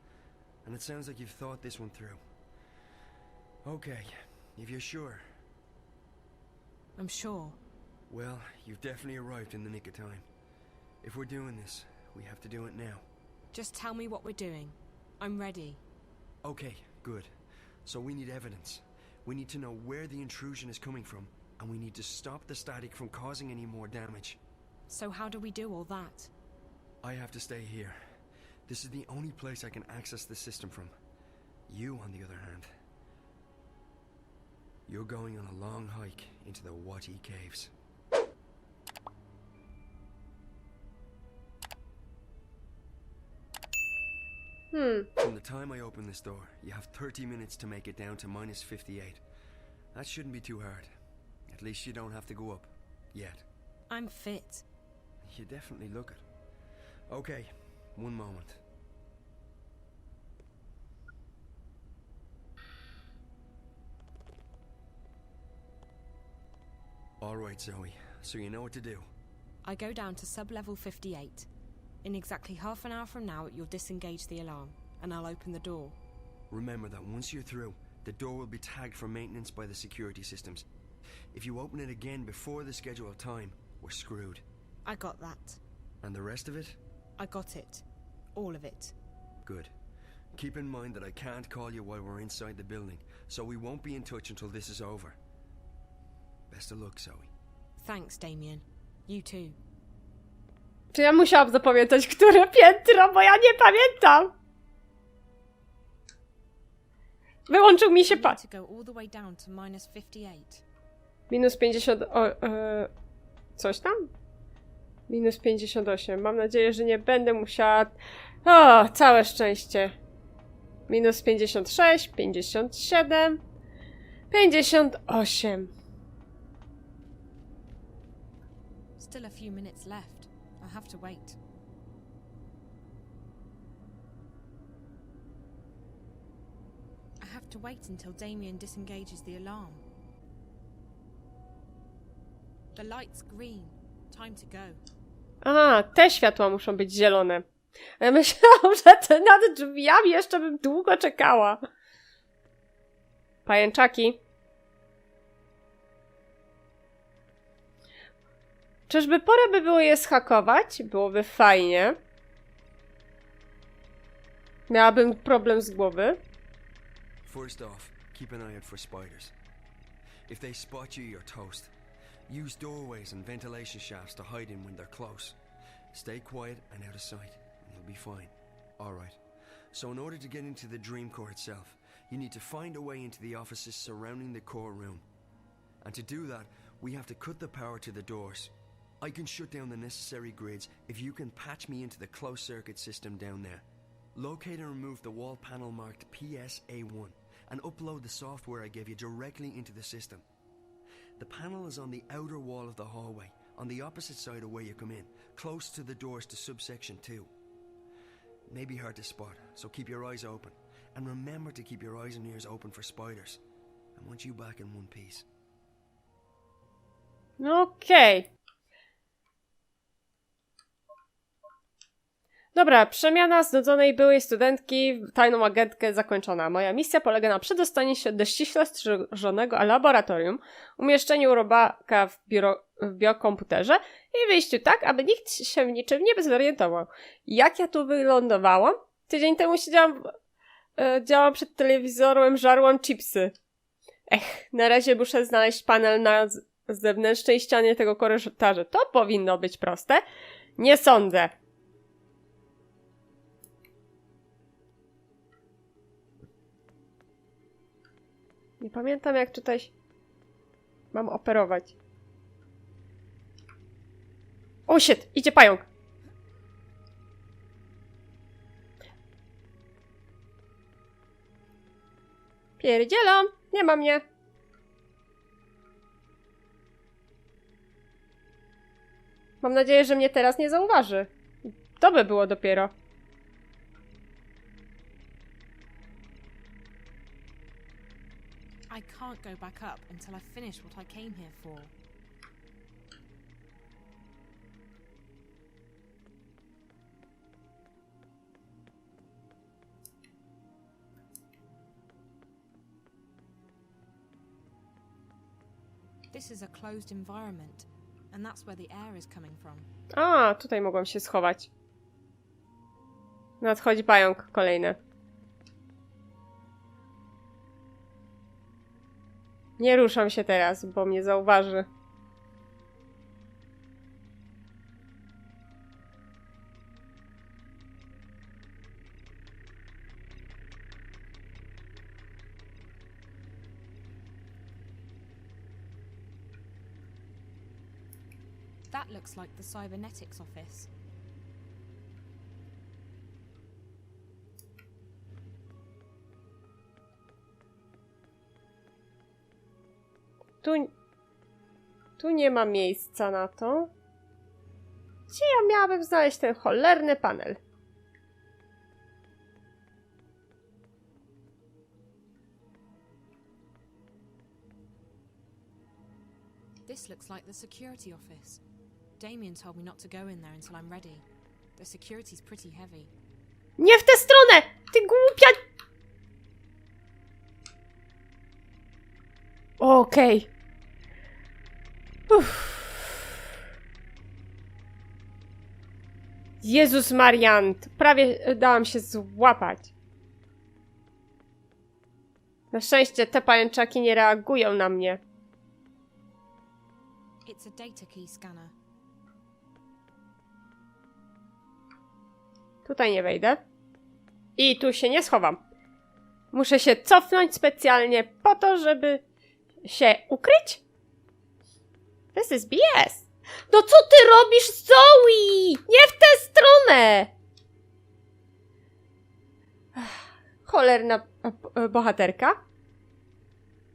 And it sounds like you've thought this one through. Okay, if you're sure. I'm sure. Well, you've definitely arrived in the nick of time. If we're doing this, we have to do it now. Just tell me what we're doing. I'm ready. Okay, good. So we need evidence. We need to know where the intrusion is coming from, and we need to stop the static from causing any more damage. So how do we do all that? I have to stay here. This is the only place I can access the system from. You, on the other hand, you're going on a long hike into the Wati caves. From the time I open this door, you have 30 minutes to make it down to minus 58. That shouldn't be too hard. At least you don't have to go up. Yet. I'm fit. You definitely look it. Okay, one moment. Alright, Zoe. So you know what to do. I go down to sub-level 58. In exactly half an hour from now, you'll disengage the alarm, and I'll open the door. Remember that once you're through, the door will be tagged for maintenance by the security systems. If you open it again before the scheduled time, we're screwed. I got that. And the rest of it? I got it. All of it. Good. Keep in mind that I can't call you while we're inside the building, so we won't be in touch until this is over. Best of luck, Zoe. Thanks, Damien. You too. Czy ja musiałam zapamiętać, które piętro, bo ja nie pamiętam. Wyłączył mi się to go all the way down to minus 58. Minus 50... coś tam? Minus 58. Mam nadzieję, że nie będę musiała... O, całe szczęście. Minus 56, 57, 58. Still a few minutes left. I'll have to wait. I have to wait until Damien disengages the alarm. The light's green. Time to go. A, te światła muszą być zielone. A ja myślałam, że te nad drzwiami jeszcze bym długo czekała. Pajęczaki. Czyżby pora by było je zhakować? Byłoby fajnie. Miałabym problem z głowy. First off, keep an eye out for spiders. If they spot you, you're toast. Use doorways and ventilation shafts to hide in when they're close. Stay quiet and out of sight, and you'll be fine. Alright. So in order to get into the dream core itself, you need to find a way into the offices surrounding the core room. And to do that, we have to cut the power to the doors. I can shut down the necessary grids if you can patch me into the closed circuit system down there. Locate and remove the wall panel marked PSA1 and upload the software I gave you directly into the system. The panel is on the outer wall of the hallway, on the opposite side of where you come in, close to the doors to subsection 2. May be hard to spot, so keep your eyes open. And remember to keep your eyes and ears open for spiders. I want you back in one piece. Okej. Dobra, przemiana znudzonej byłej studentki w tajną agentkę zakończona. Moja misja polega na przedostaniu się do ściśle strzeżonego laboratorium, umieszczeniu robaka w biokomputerze i wyjściu tak, aby nikt się w niczym nie zorientował. Jak ja tu wylądowałam? Tydzień temu działam przed telewizorem, żarłam chipsy. Na razie muszę znaleźć panel na zewnętrznej ścianie tego korytarza. To powinno być proste. Nie sądzę. Nie pamiętam, jak tutaj mam operować. O, shit! Idzie pająk! Pierdzielam! Nie ma mnie! Mam nadzieję, że mnie teraz nie zauważy. To by było dopiero. I can't go back up until I finish what I came here for. This is a closed environment, and that's where the air is coming from. A, tutaj mogłam się schować. Nadchodzi pająk kolejny. Nie ruszam się teraz, bo mnie zauważy. That looks like the cybernetics office. Tu nie ma miejsca na to. Gdzie ja miałabym znaleźć ten cholerny panel? This looks like the security office. Damien told me not to go in there until I'm ready. The security's pretty heavy. Nie w tę stronę! Ty głupia... Okej. Jezus Mariant. Prawie dałam się złapać. Na szczęście te pajęczaki nie reagują na mnie. It's a data key scanner. Tutaj nie wejdę. I tu się nie schowam. Muszę się cofnąć specjalnie po to, żeby się ukryć. This is BS. No co ty robisz, Zoe? Nie w tę stronę! Cholerna bohaterka.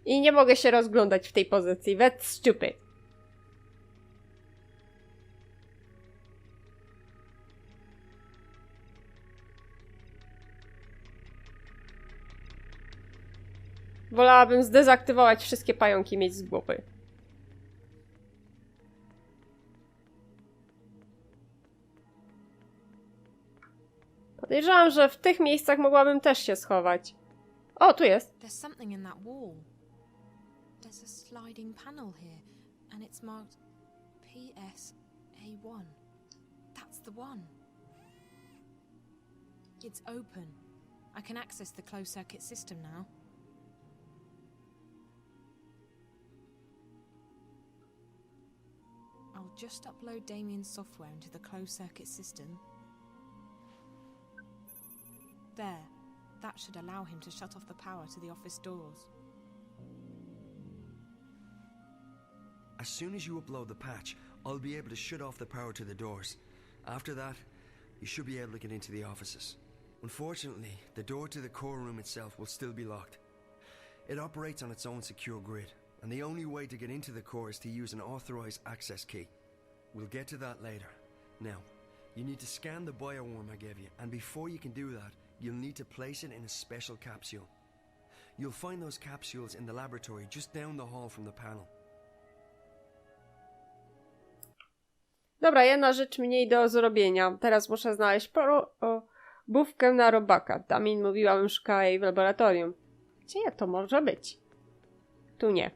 I nie mogę się rozglądać w tej pozycji. That's stupid. Wolałabym zdezaktywować wszystkie pająki i mieć z głowy. Podejrzewam, że w tych miejscach mogłabym też się schować. O, tu jest. There's something in that wall. There's a sliding panel here, and it's marked PSA1. That's the one. It's open. I can access the closed circuit system now. I'll just upload Damien's software into the closed circuit system. There. That should allow him to shut off the power to the office doors. As soon as you upload the patch, I'll be able to shut off the power to the doors. After that, you should be able to get into the offices. Unfortunately, the door to the core room itself will still be locked. It operates on its own secure grid, and the only way to get into the core is to use an authorized access key. We'll get to that later. Now, you need to scan the bioworm I gave you, and before you can do that, you'll need to place it in a special capsule. You'll find those capsules in the laboratory just down the hall from the panel. Dobra, jedna rzecz mniej do zrobienia. Teraz muszę znaleźć probówkę na robaka. Damin mówiła, bym szukała jej w laboratorium. Gdzie to może być? Tu nie.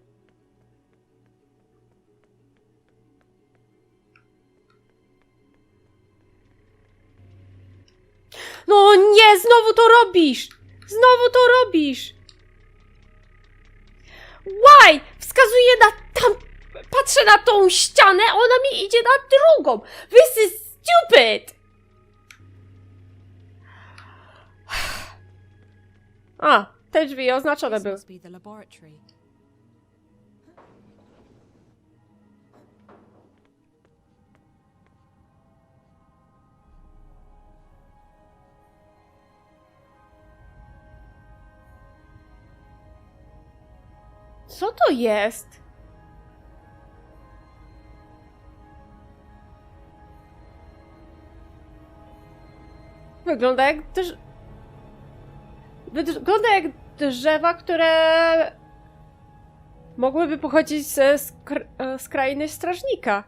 No nie! Znowu to robisz! Znowu to robisz! Why? Wskazuję na tam... Patrzę na tą ścianę, a ona mi idzie na drugą! This is stupid! A, te drzwi oznaczone były. Co to jest? Wygląda jak Wygląda jak drzewa, które mogłyby pochodzić z krainy strażnika.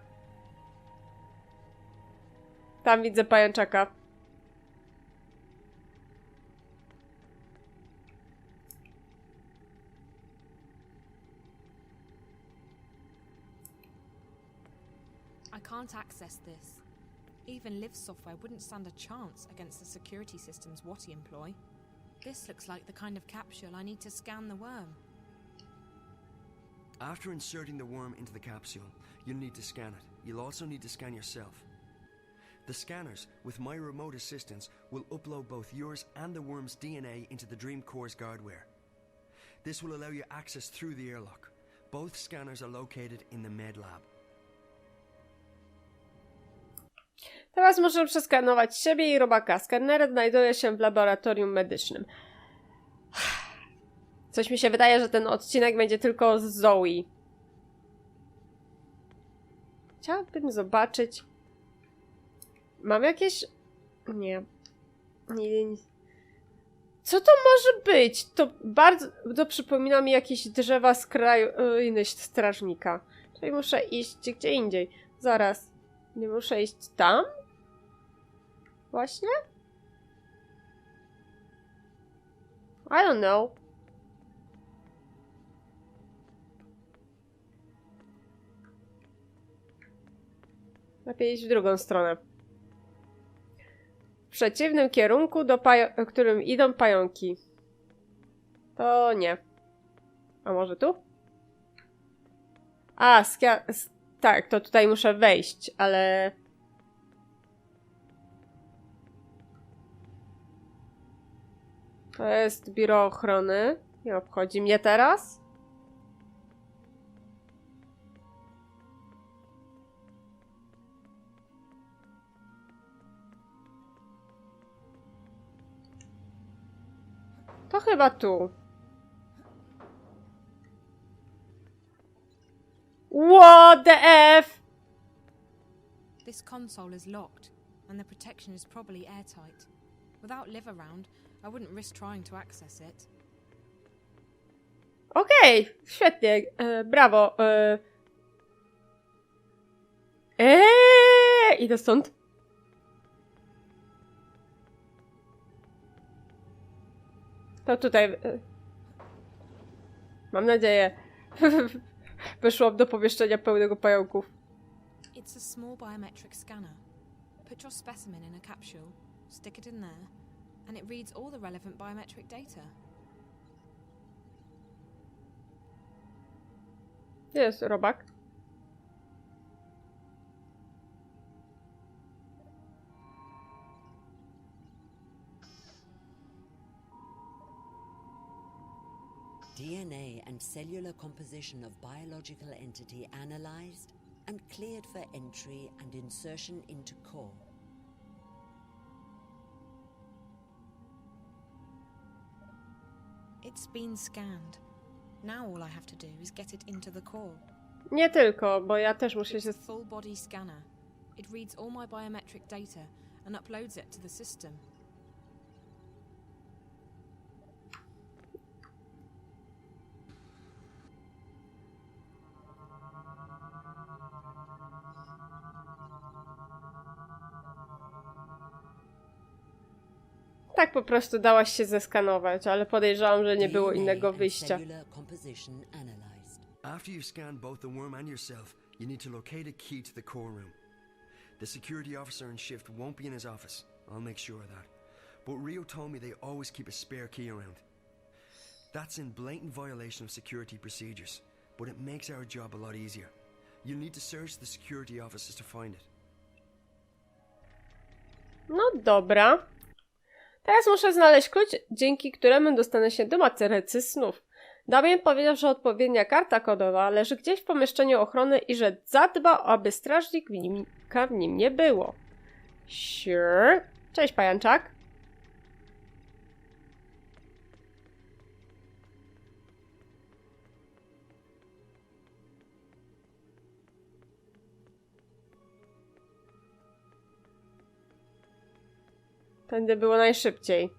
Tam widzę pajęczaka. I can't access this. Even Liv's software wouldn't stand a chance against the security systems Wati employ. This looks like the kind of capsule I need to scan the worm. After inserting the worm into the capsule, you'll need to scan it. You'll also need to scan yourself. The scanners, with my remote assistance, will upload both yours and the worm's DNA into the Dream Core's guardware. This will allow you access through the airlock. Both scanners are located in the med lab. Teraz muszę przeskanować siebie i robaka. Skaner znajduje się w laboratorium medycznym. Coś mi się wydaje, że ten odcinek będzie tylko z Zoe. Chciałabym zobaczyć... Mam jakieś... Nie. Co to może być? To bardzo przypomina mi jakieś drzewa z krainy strażnika. Czyli muszę iść gdzie indziej. Zaraz. Nie muszę iść tam? Właśnie? I don't know. Lepiej iść w drugą stronę. W przeciwnym kierunku, którym idą pająki. To nie. A może tu? A, tak, to tutaj muszę wejść, ale... To jest biuro ochrony. Nie obchodzi mnie teraz. To chyba tu. What the F? This console is locked, and the protection is probably airtight. Without Liv around, I wouldn't risk trying to access it. Okej, świetnie, brawo. Idę stąd. To tutaj. Mam nadzieję. Weszłam do pomieszczenia pełnego pająków. It's a small biometric scanner. Put your specimen in a capsule, stick it in there, and it reads all the relevant biometric data. Gdzie jest robak? DNA and cellular composition of biological entity analyzed and cleared for entry and insertion into core. It's been scanned. Now all I have to do is get it into the core. Nie tylko, bo ja też muszę się... It's a full body scanner. It reads all my biometric data and uploads it to the system. Tak po prostu dałaś się zeskanować, ale podejrzewam, że nie było innego wyjścia. After you've scanned both the worm and yourself, you need to locate a key to the core room. The security officer in shift won't be in his office. I'll make sure of that. But Rio told me they always keep a spare key around. That's in blatant violation of security procedures, but it makes our job a lot easier. You'll need to search the security offices to find it. No dobra. Teraz muszę znaleźć klucz, dzięki któremu dostanę się do matrycy snów. Damien powiedział, że odpowiednia karta kodowa leży gdzieś w pomieszczeniu ochrony i że zadba, aby strażnik w nim nie było. Sure. Cześć, pajączak. Tędy było najszybciej.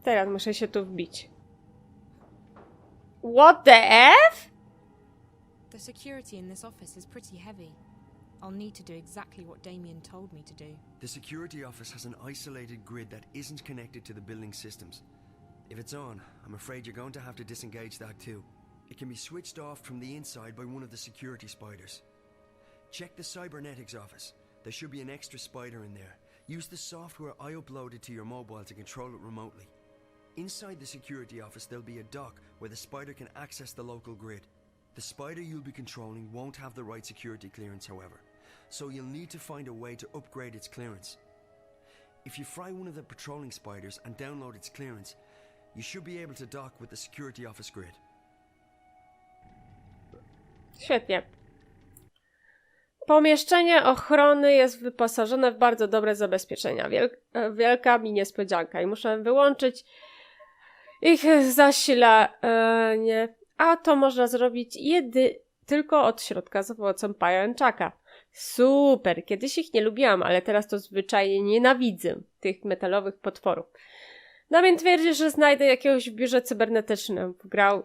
Teraz muszę się tu wbić. What the F? The security in this office is pretty heavy. I'll need to do exactly what Damien told me to do. The security office has an isolated grid that isn't connected to the building systems. If it's on, I'm afraid you're going to have to disengage that too. It can be switched off from the inside by one of the security spiders. Check the cybernetics office. There should be an extra spider in there. Use the software I uploaded to your mobile to control it remotely. Inside the security office there'll be a dock where the spider can access the local grid. The spider you'll be controlling won't have the right security clearance, however, so you'll need to find a way to upgrade its clearance. If you fry one of the patrolling spiders and download its clearance, you should be able to dock with the security office grid. Świetnie. Pomieszczenie ochrony jest wyposażone w bardzo dobre zabezpieczenia. Wielka mi niespodzianka i muszę wyłączyć ich zasilanie. A to można zrobić tylko od środka za pomocą pajączaka. Super! Kiedyś ich nie lubiłam, ale teraz to zwyczajnie nienawidzę tych metalowych potworów. Damien twierdzi, że znajdę jakiegoś w biurze cybernetycznym. Wgrał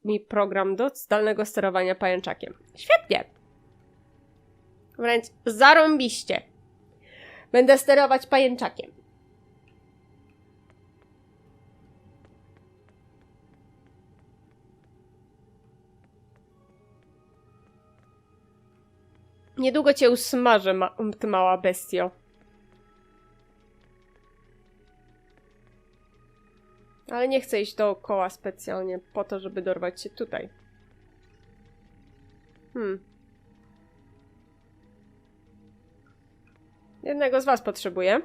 mi program do zdalnego sterowania pajączakiem. Świetnie! Wręcz zarąbiście. Będę sterować pajęczakiem. Niedługo cię usmażę, ty mała bestio. Ale nie chcę iść dookoła specjalnie po to, żeby dorwać się tutaj. Jednego z was potrzebuję.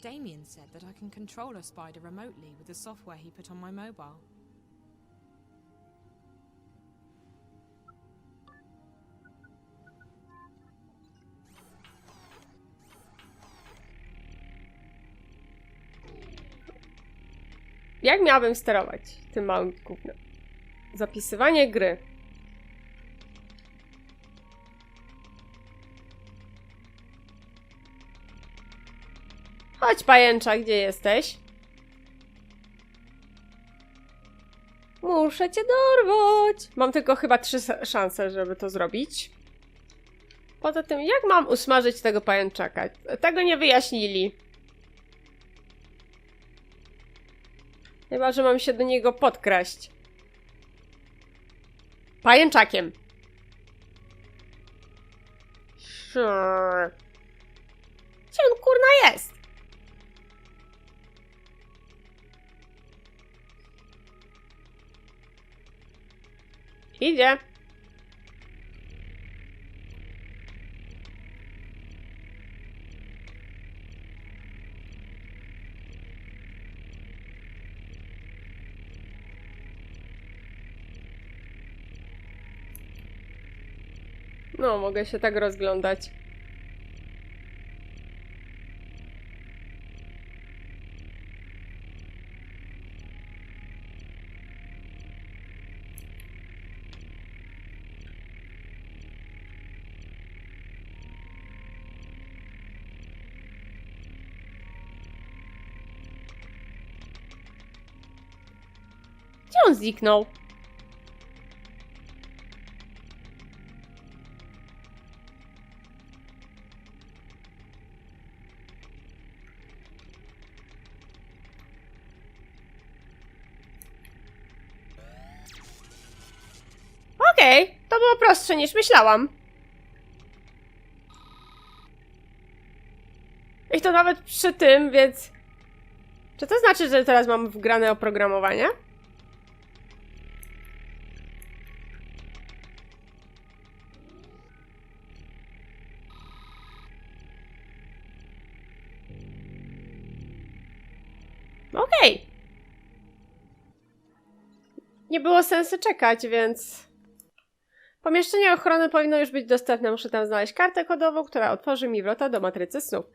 Damien said that I can control a spider remotely with the software he put on my mobile. Jak miałabym sterować tym małym gównem? Zapisywanie gry. Chodź, pajęcza, gdzie jesteś? Muszę cię dorwać. Mam tylko chyba 3 szanse, żeby to zrobić. Poza tym, jak mam usmażyć tego pajęczaka? Tego nie wyjaśnili. Chyba, że mam się do niego podkraść. Pajęczakiem. Sure. Gdzie on kurna jest? Idzie. No, mogę się tak rozglądać. Gdzie on zniknął? Okej, to było prostsze niż myślałam. I to nawet przy tym, więc... Czy to znaczy, że teraz mam wgrane oprogramowanie? Okej. Nie było sensu czekać, więc... Pomieszczenie ochrony powinno już być dostępne. Muszę tam znaleźć kartę kodową, która otworzy mi wrota do matrycy snów.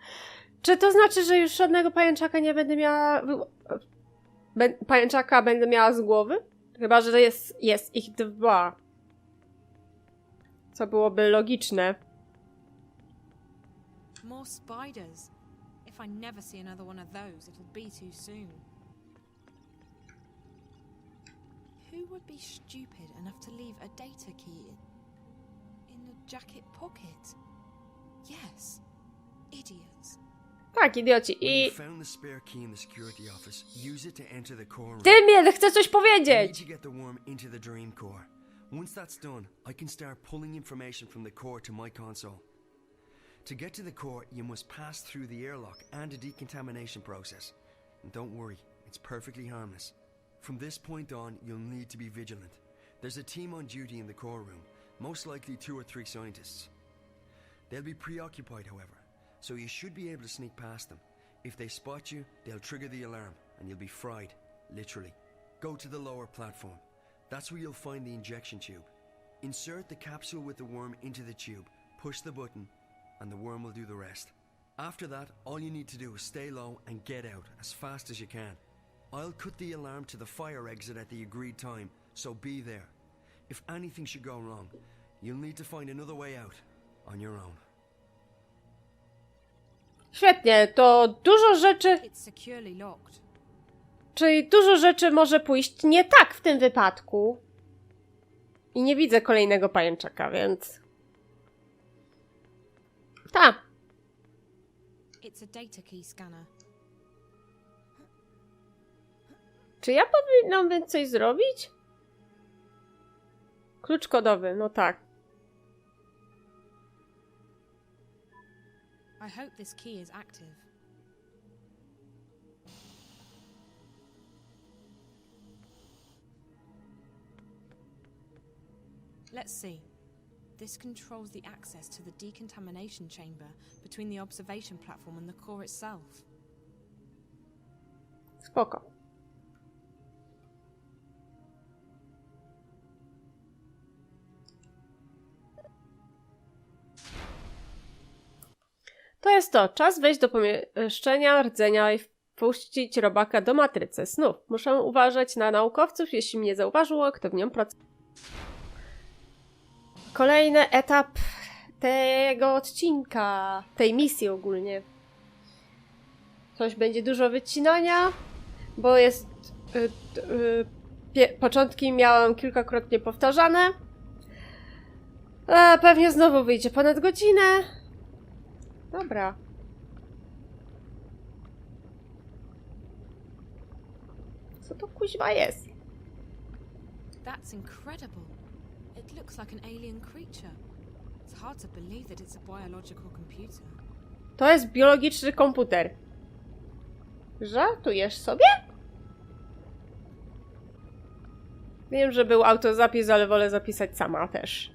Czy to znaczy, że już żadnego pajęczaka nie będę miała... Pajęczaka będę miała z głowy? Chyba, że jest ich 2. Co byłoby logiczne. More spiders. If I never see another one of those, it'll be too soon. Who would be stupid enough to leave a data key in a jacket pocket? Yes, idiots. Tak, idioci. I... Damien, chcę coś powiedzieć! Once that's done, I can start pulling information from the core to my console. To get to the core, you must pass through the airlock and a decontamination process. And don't worry, it's perfectly harmless. From this point on, you'll need to be vigilant. There's a team on duty in the core room, most likely 2 or 3 scientists. They'll be preoccupied, however, so you should be able to sneak past them. If they spot you, they'll trigger the alarm, and you'll be fried, literally. Go to the lower platform. That's where you'll find the injection tube. Insert the capsule with the worm into the tube, push the button, and the worm will do the rest. After that, all you need to do is stay low and get out as fast as you can. I'll cut the alarm to the fire exit at the agreed time, so be there. If anything should go wrong, you'll need to find another way out on your own. Świetnie, to dużo rzeczy... It's securely locked. Czyli dużo rzeczy może pójść nie tak w tym wypadku. I nie widzę kolejnego pajęczaka, więc... Ta. It's a data key scanner. Czy ja powinnam więc coś zrobić? Klucz kodowy, no tak. I hope this key is active. Let's see. This controls the access to the decontamination chamber between the observation platform and the core itself. Spoko. To jest to. Czas wejść do pomieszczenia rdzenia i wpuścić robaka do matrycy snów. Muszę uważać na naukowców, jeśli mnie zauważyło, kto w nią pracuje. Kolejny etap tego odcinka, tej misji ogólnie. Coś będzie dużo wycinania, bo jest... początki miałam kilkakrotnie powtarzane. Pewnie znowu wyjdzie ponad godzinę. Dobra. Co to kuźwa jest? That's incredible. It looks like an alien creature. It's hard to believe that it's a biological computer. To jest biologiczny komputer. Żartujesz sobie? Wiem, że był autozapis, ale wolę zapisać sama też.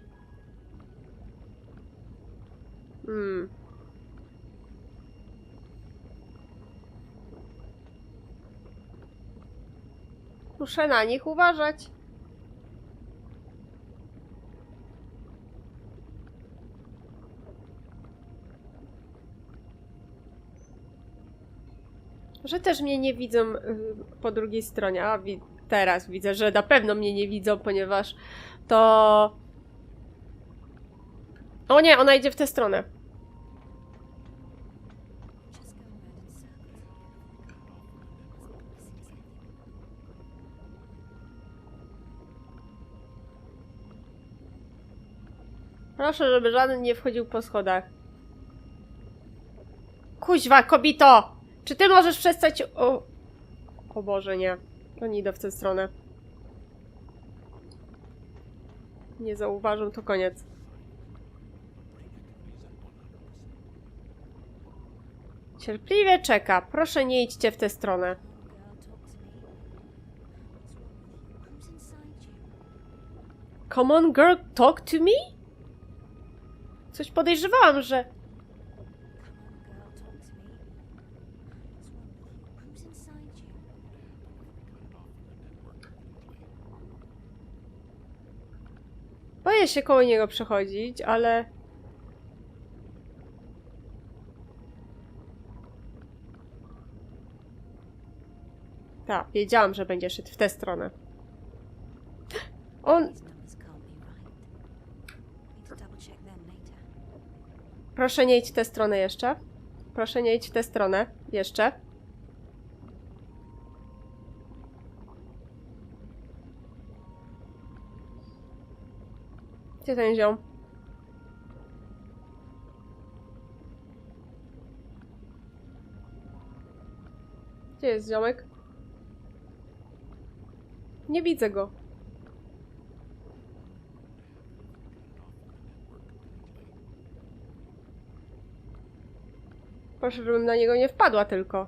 Muszę na nich uważać. Że też mnie nie widzą po drugiej stronie. A teraz widzę, że na pewno mnie nie widzą, ponieważ to... O nie, ona idzie w tę stronę. Proszę, żeby żaden nie wchodził po schodach. Kuźwa, kobito! Czy ty możesz przestać... O Boże, nie. To nie idę w tę stronę. Nie zauważą, to koniec. Cierpliwie czeka. Proszę, nie idźcie w tę stronę. Come on, girl, talk to me? Coś podejrzewałam, że... Boję się koło niego przechodzić, ale... Tak, wiedziałam, że będzie szedł w tę stronę. On... Proszę nie idź w tę stronę jeszcze. Proszę nie idź w tę stronę. Jeszcze. Gdzie ten ziom? Gdzie jest ziomek? Nie widzę go. Proszę, żebym na niego nie wpadła tylko.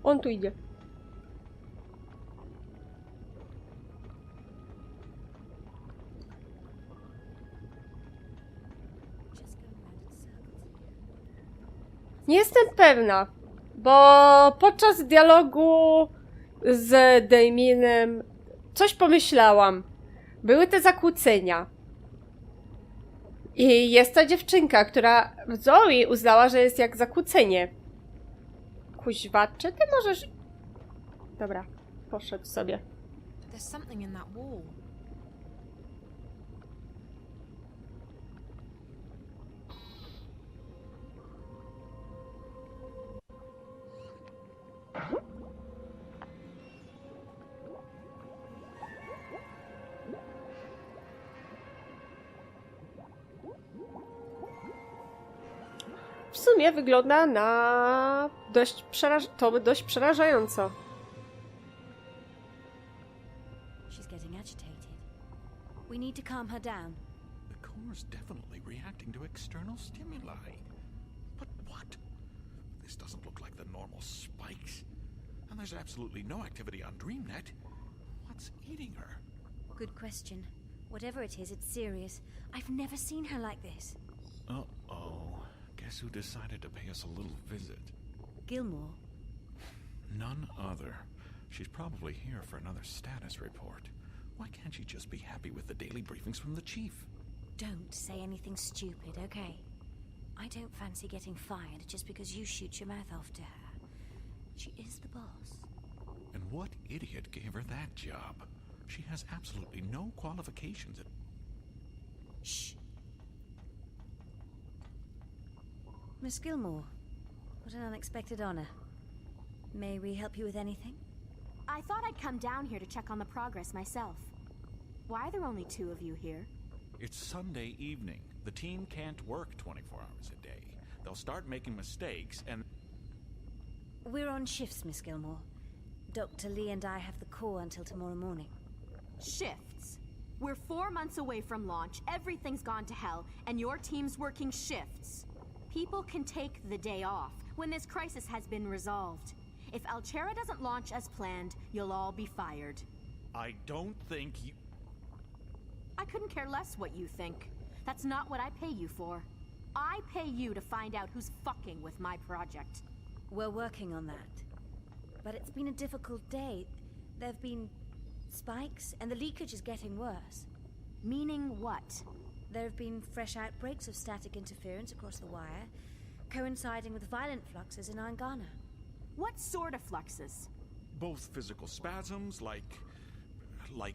On tu idzie. Nie jestem pewna, bo podczas dialogu z Damienem coś pomyślałam. Były te zakłócenia. I jest ta dziewczynka, która Zoe uznała, że jest jak zakłócenie. Kuźwa, czy ty możesz... Dobra, poszedł sobie. There's something in that wall. W sumie wygląda na dość przerażająco. She's getting agitated. We need to calm her down. The core's definitely reacting to external stimuli. But what? This doesn't look like the normal spikes. And there's absolutely no activity on DreamNet. What's eating her? Good question. Whatever it is, it's serious. I've never seen her like this. Uh-oh. Guess who decided to pay us a little visit? Gilmore? None other. She's probably here for another status report. Why can't she just be happy with the daily briefings from the chief? Don't say anything stupid, okay? I don't fancy getting fired just because you shoot your mouth off to her. She is the boss. And what idiot gave her that job? She has absolutely no qualifications. Shh. Miss Gilmore, what an unexpected honor. May we help you with anything? I thought I'd come down here to check on the progress myself. Why are there only 2 of you here? It's Sunday evening. The team can't work 24 hours a day. They'll start making mistakes and... We're on shifts, Miss Gilmore. Dr. Lee and I have the call until tomorrow morning. Shifts? We're 4 months away from launch, everything's gone to hell, and your team's working shifts. People can take the day off when this crisis has been resolved. If Altera doesn't launch as planned, you'll all be fired. I don't think you... I couldn't care less what you think. That's not what I pay you for. I pay you to find out who's fucking with my project. We're working on that. But it's been a difficult day. There've been spikes, and the leakage is getting worse. Meaning what? There have been fresh outbreaks of static interference across the wire, coinciding with violent fluxes in Angana. What sort of fluxes? Both physical spasms, like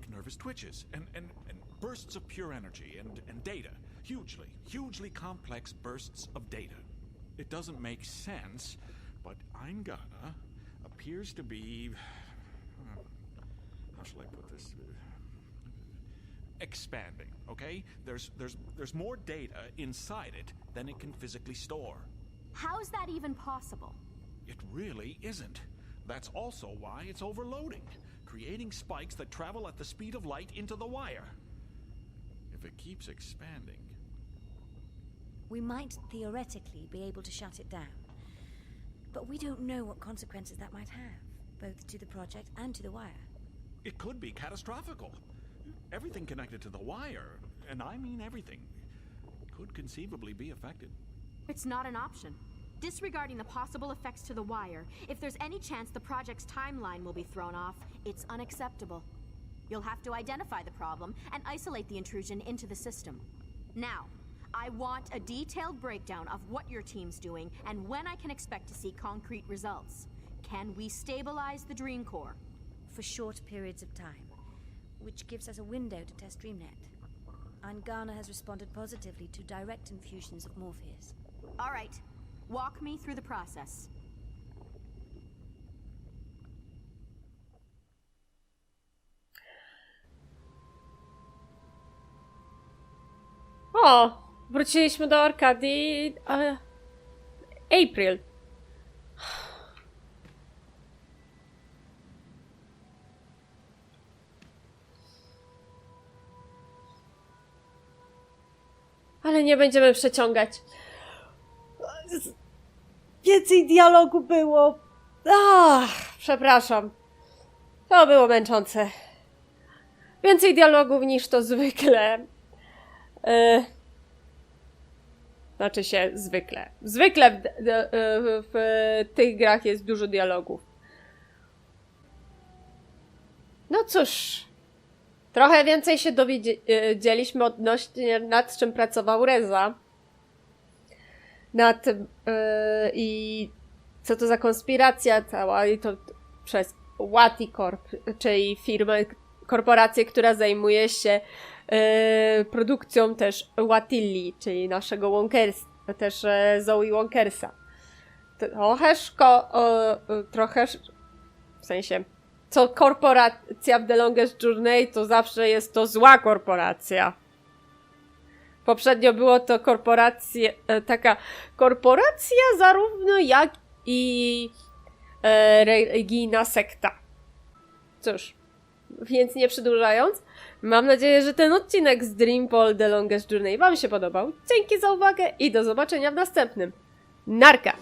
nervous twitches, and bursts of pure energy, and data. Hugely complex bursts of data. It doesn't make sense, but Angana appears to be... how shall I put this? Expanding, okay? There's more data inside it than it can physically store. How's that even possible? It really isn't. That's also why it's overloading, creating spikes that travel at the speed of light into the wire. If it keeps expanding... We might theoretically be able to shut it down. But we don't know what consequences that might have, both to the project and to the wire. It could be catastrophical. Everything connected to the wire, and I mean everything, could conceivably be affected. It's not an option. Disregarding the possible effects to the wire, if there's any chance the project's timeline will be thrown off, it's unacceptable. You'll have to identify the problem and isolate the intrusion into the system. Now, I want a detailed breakdown of what your team's doing and when I can expect to see concrete results. Can we stabilize the Dream Core? For short periods of time, which gives us a window to test DreamNet. Angana has responded positively to direct infusions of Morpheus. All right. Walk me through the process. O! Wróciliśmy do Arkadii... April. Ale nie będziemy przeciągać. Więcej dialogu było. Przepraszam. To było męczące. Więcej dialogów niż to zwykle. Znaczy się zwykle. Zwykle w tych grach jest dużo dialogów. No cóż. Trochę więcej się dowiedzieliśmy odnośnie nad czym pracował Reza. Nad tym i co to za konspiracja cała i to przez WatiCorp, czyli firmę, korporację, która zajmuje się produkcją też Watilli, czyli naszego Wonkersa, też Zoe Wonkersa. Trochę w sensie co korporacja w The Longest Journey, to zawsze jest to zła korporacja. Poprzednio było to taka korporacja zarówno jak i religijna sekta. Cóż, więc nie przedłużając, mam nadzieję, że ten odcinek z Dreamfall The Longest Journey wam się podobał. Dzięki za uwagę i do zobaczenia w następnym. Narka!